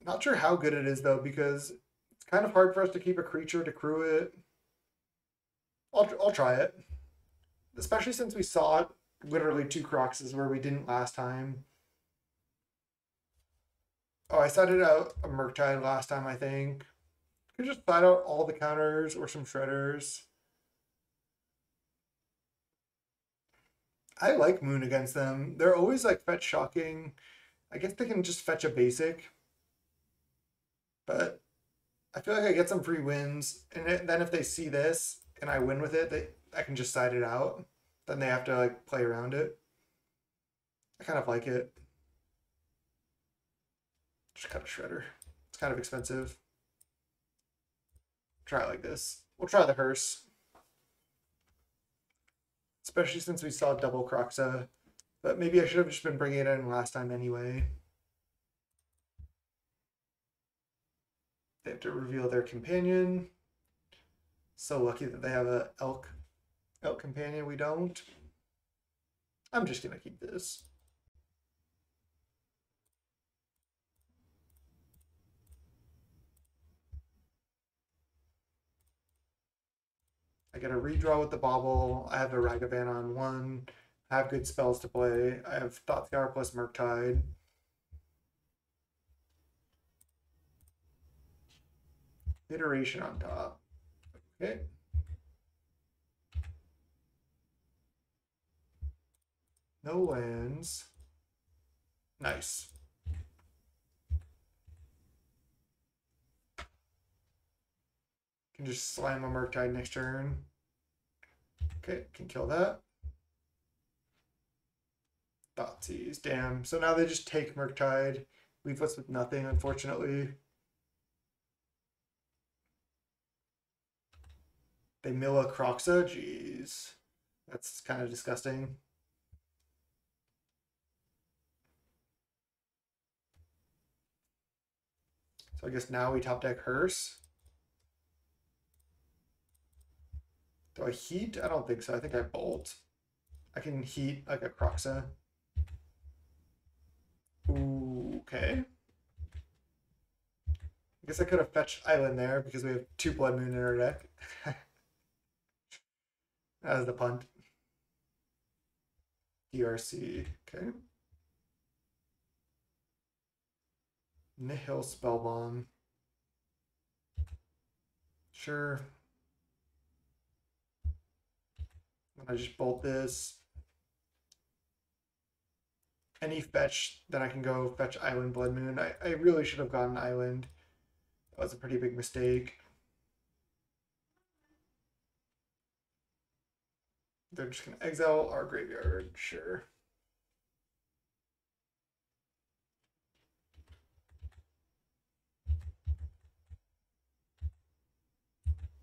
Not sure how good it is though, because it's kind of hard for us to keep a creature to crew it. I'll try it. Especially since we saw it literally 2 Croxes where we didn't last time. Oh, I sided out a Murktide last time, I think. Could just side out all the counters or some shredders. I like Moon against them. They're always like fetch shocking. I guess they can just fetch a basic. But I feel like I get some free wins. And then if they see this and I win with it, I can just side it out. Then they have to like play around it. I kind of like it. Just cut a shredder. It's kind of expensive. Try it like this. We'll try the hearse. Especially since we saw double Croxa. But maybe I should have just been bringing it in last time anyway. They have to reveal their companion. So lucky that they have a elk companion. We don't. I'm just gonna keep this. I get a redraw with the bauble. I have a Ragavan on 1. I have good spells to play. I have Thought Scour plus Murktide. Iteration on top. Okay. No lands. Nice. Can just slam a Murktide next turn. Okay, can kill that. Thoughtseize, damn. So now they just take Murktide, leave us with nothing, unfortunately. They mill a Croxa, jeez. That's kind of disgusting. So I guess now we top deck Hearse. Do I heat? I don't think so. I think I bolt. I can heat like a Croxa. Ooh, okay. I guess I could have fetched Island there because we have 2 Blood Moon in our deck. That was the punt. DRC, okay. Nihil Spellbomb. Sure. I just bolt this. Any fetch, then I can go fetch Island Blood Moon. I really should have gotten Island. That was a pretty big mistake. They're just going to exile our graveyard, sure.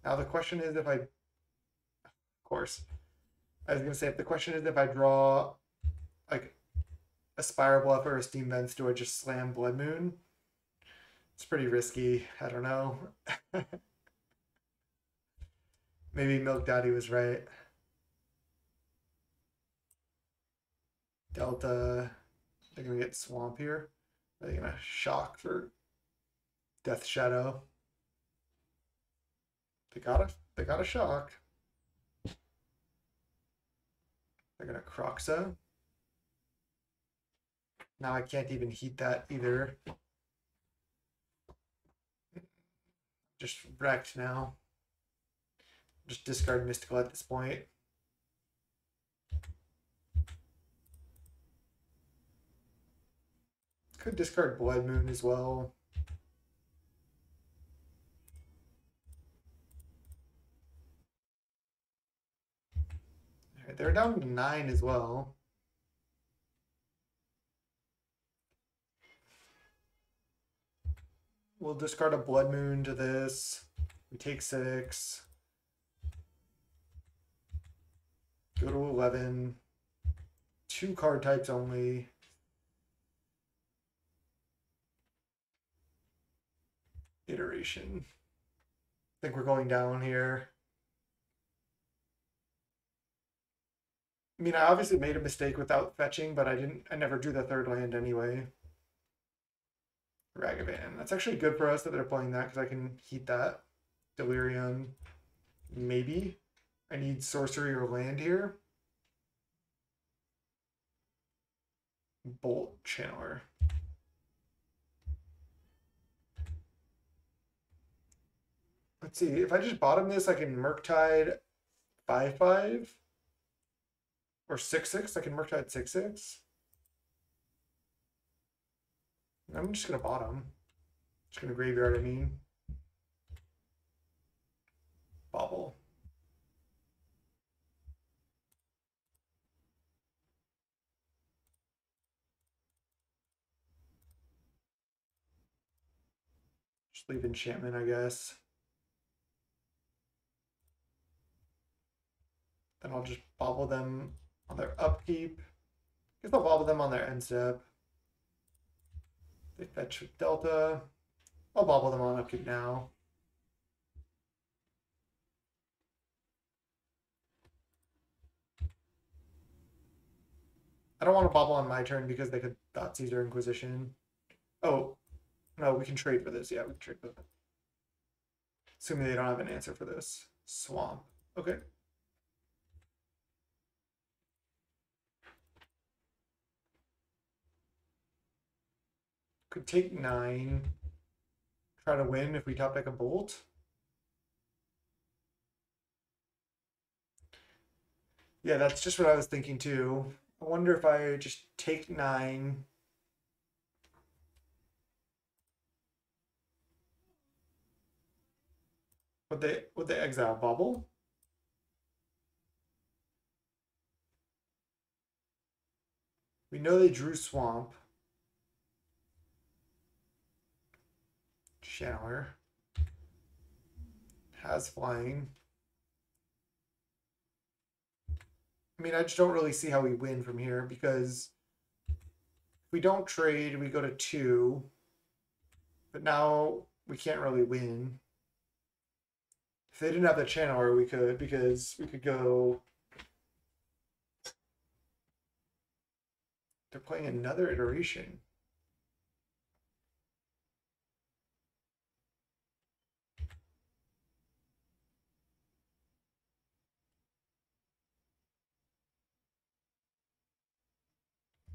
Now the question is if I, of course, I was going to say, if the question is if I draw like a Spiral Bluff or a Steam Vents, do I just slam Blood Moon? It's pretty risky. I don't know. Maybe Milk Daddy was right. Delta, they're going to get Swamp here. Are they going to shock for Death Shadow? They got a shock. They're gonna Croxa. Now I can't even heat that either. Just wrecked now. Just discard Mystical at this point. Could discard Blood Moon as well. Alright, they're down to 9 as well. We'll discard a Blood Moon to this. We take 6. Go to 11. 2 card types only. Iteration. I think we're going down here. I mean, I obviously made a mistake without fetching, but I never drew the 3rd land anyway. Ragavan. That's actually good for us that they're playing that because I can heat that. Delirium. Maybe. I need sorcery or land here. Bolt Channeler. Let's see, if I just bottom this, I can Murktide 5/5 or 6/6. I can Murktide 6/6. I'm just gonna bottom. Just gonna graveyard, I mean. Bobble. Just leave enchantment, I guess. Then I'll just bobble them on their upkeep. I guess I'll bobble them on their end step. They fetch with Delta. I'll bobble them on upkeep now. I don't want to bobble on my turn because they could Thoughtseize or Inquisition. Oh, no, we can trade for this. Yeah, we can trade for that. Assuming they don't have an answer for this. Swamp. Okay. Could take 9. Try to win if we top deck a Bolt. Yeah, that's just what I was thinking too. I wonder if I just take 9. Would they exile Bubble? We know they drew Swamp. Channeler has flying. I mean, I just don't really see how we win from here because if we don't trade, we go to 2. But now we can't really win. If they didn't have the channeler, we could, because we could go. They're playing another iteration.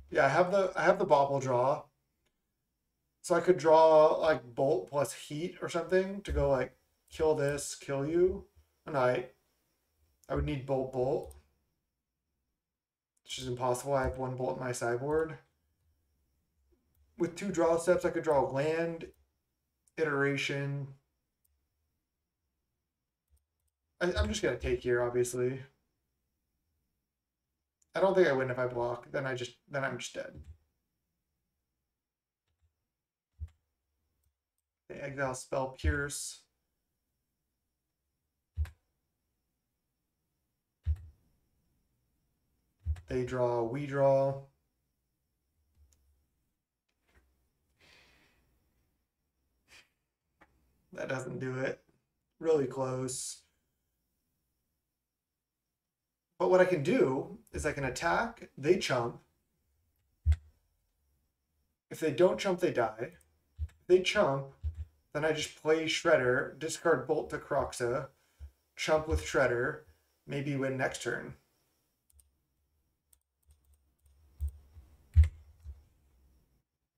Yeah, I have the bobble draw. So I could draw like Bolt plus Heat or something to go like kill this, kill you. And I would need Bolt Bolt, which is impossible. I have 1 Bolt in my sideboard. With 2 draw steps, I could draw land, iteration. I'm just gonna take here, obviously. I don't think I win if I block. Then I'm just dead. The exile spell Pierce. They draw, we draw. That doesn't do it. Really close. But what I can do is I can attack, they chump. If they don't chump, they die. If they chump, then I just play Shredder, discard Bolt to Croxa, chump with Shredder, maybe win next turn.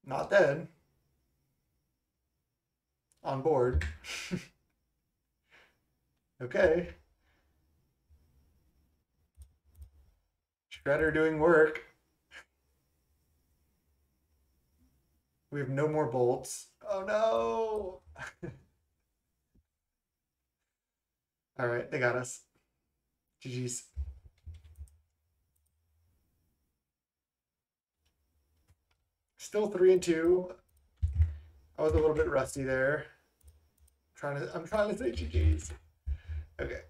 Not dead. On board. Okay. Shredder doing work. We have no more bolts. Oh no! All right, they got us. GG's. Still 3-2. I was a little bit rusty there. I'm trying to say GG's. Okay.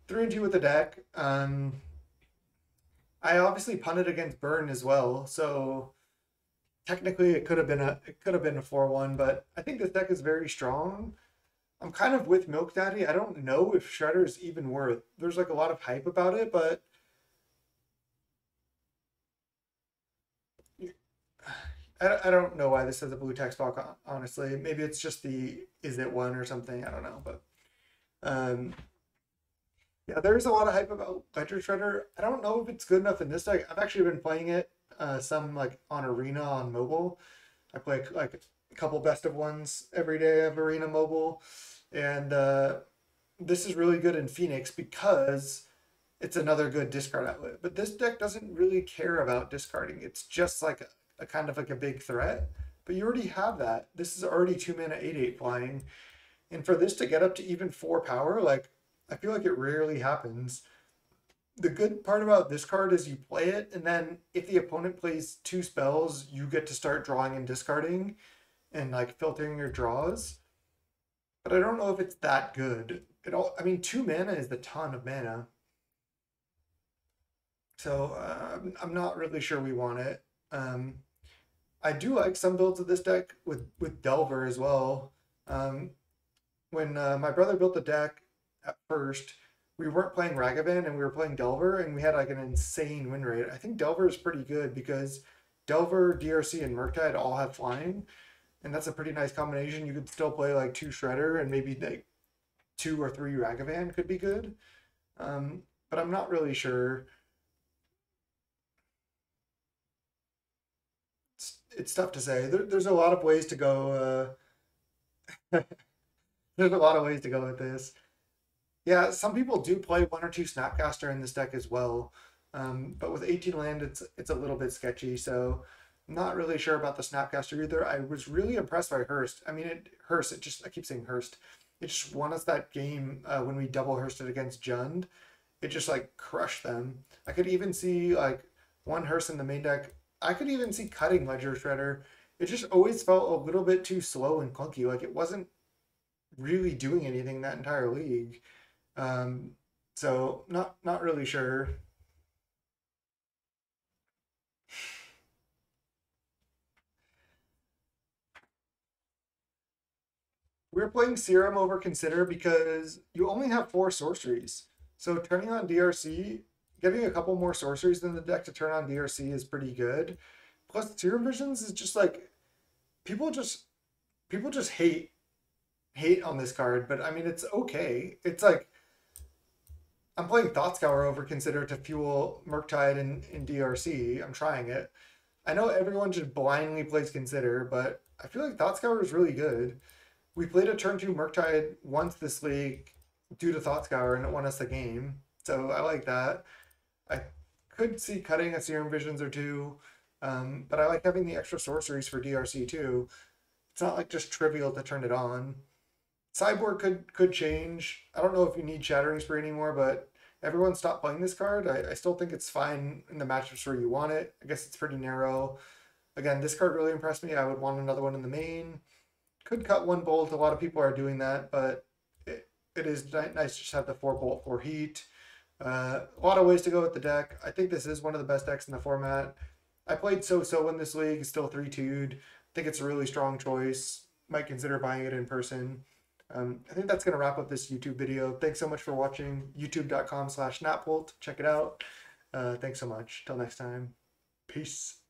3-2 with the deck. I obviously punted against Burn as well, so technically it could have been a 4-1, but I think this deck is very strong. I'm kind of with Milk Daddy. I don't know if Shredder is even worth. There's like a lot of hype about it, but I don't know why this has a blue text box, honestly. Maybe it's just the is it one or something. I don't know, but Yeah, there's a lot of hype about Ledger Shredder. I don't know if it's good enough in this deck. I've actually been playing it some like on Arena on mobile. I play like a couple best of ones every day of Arena Mobile, and this is really good in Phoenix because it's another good discard outlet. But this deck doesn't really care about discarding. It's just like a kind of like a big threat. But you already have that. This is already 2 mana 8/8 flying. And for this to get up to even 4 power, like I feel like it rarely happens. The good part about this card is you play it, and then if the opponent plays 2 spells, you get to start drawing and discarding and like filtering your draws. But I don't know if it's that good. I mean, 2 mana is a ton of mana. So I'm not really sure we want it. Um, I do like some builds of this deck with Delver as well. Um, when my brother built the deck at first, we weren't playing Ragavan and we were playing Delver, and we had like an insane win rate. I think Delver is pretty good because Delver, DRC, and Murktide all have flying, and that's a pretty nice combination. You could still play like 2 Shredder and maybe like 2 or 3 Ragavan could be good. But I'm not really sure. It's tough to say. There's a lot of ways to go. There's a lot of ways to go with this. Yeah, some people do play 1 or 2 Snapcaster in this deck as well, but with 18 land, it's a little bit sketchy. So I'm not really sure about the Snapcaster either. I was really impressed by Hurst. I mean, Hurst. I keep saying Hurst. It just won us that game when we double Hursted against Jund. It just like crushed them. I could even see like one Hurst in the main deck. I could even see cutting Ledger Shredder. It just always felt a little bit too slow and clunky. Like it wasn't really doing anything that entire league. Um, so not really sure. We're playing Serum over Consider because you only have 4 sorceries. So turning on DRC, getting a couple more sorceries in the deck to turn on DRC is pretty good. Plus Serum Visions is just like people just people just hate on this card, but I mean it's okay. It's like I'm playing Thought Scour over Consider to fuel Murktide in DRC. I'm trying it. I know everyone just blindly plays Consider, but I feel like Thought Scour is really good. We played a turn 2 Murktide once this league due to Thought Scour, and it won us the game. So I like that. I could see cutting a Serum Visions or two, but I like having the extra sorceries for DRC too. It's not like just trivial to turn it on. Cyborg could change. I don't know if you need Shattering Spree anymore, but everyone stopped playing this card. I still think it's fine in the matchups where you want it. I guess it's pretty narrow. Again, this card really impressed me. I would want another one in the main. Could cut 1 bolt. A lot of people are doing that, but it is nice to just have the 4 bolt for heat. A lot of ways to go with the deck. I think this is one of the best decks in the format. I played so in this league. It's still 3-2'd. I think it's a really strong choice. Might consider buying it in person. I think that's going to wrap up this YouTube video. Thanks so much for watching. YouTube.com/Napbolt. Check it out. Thanks so much. Till next time. Peace.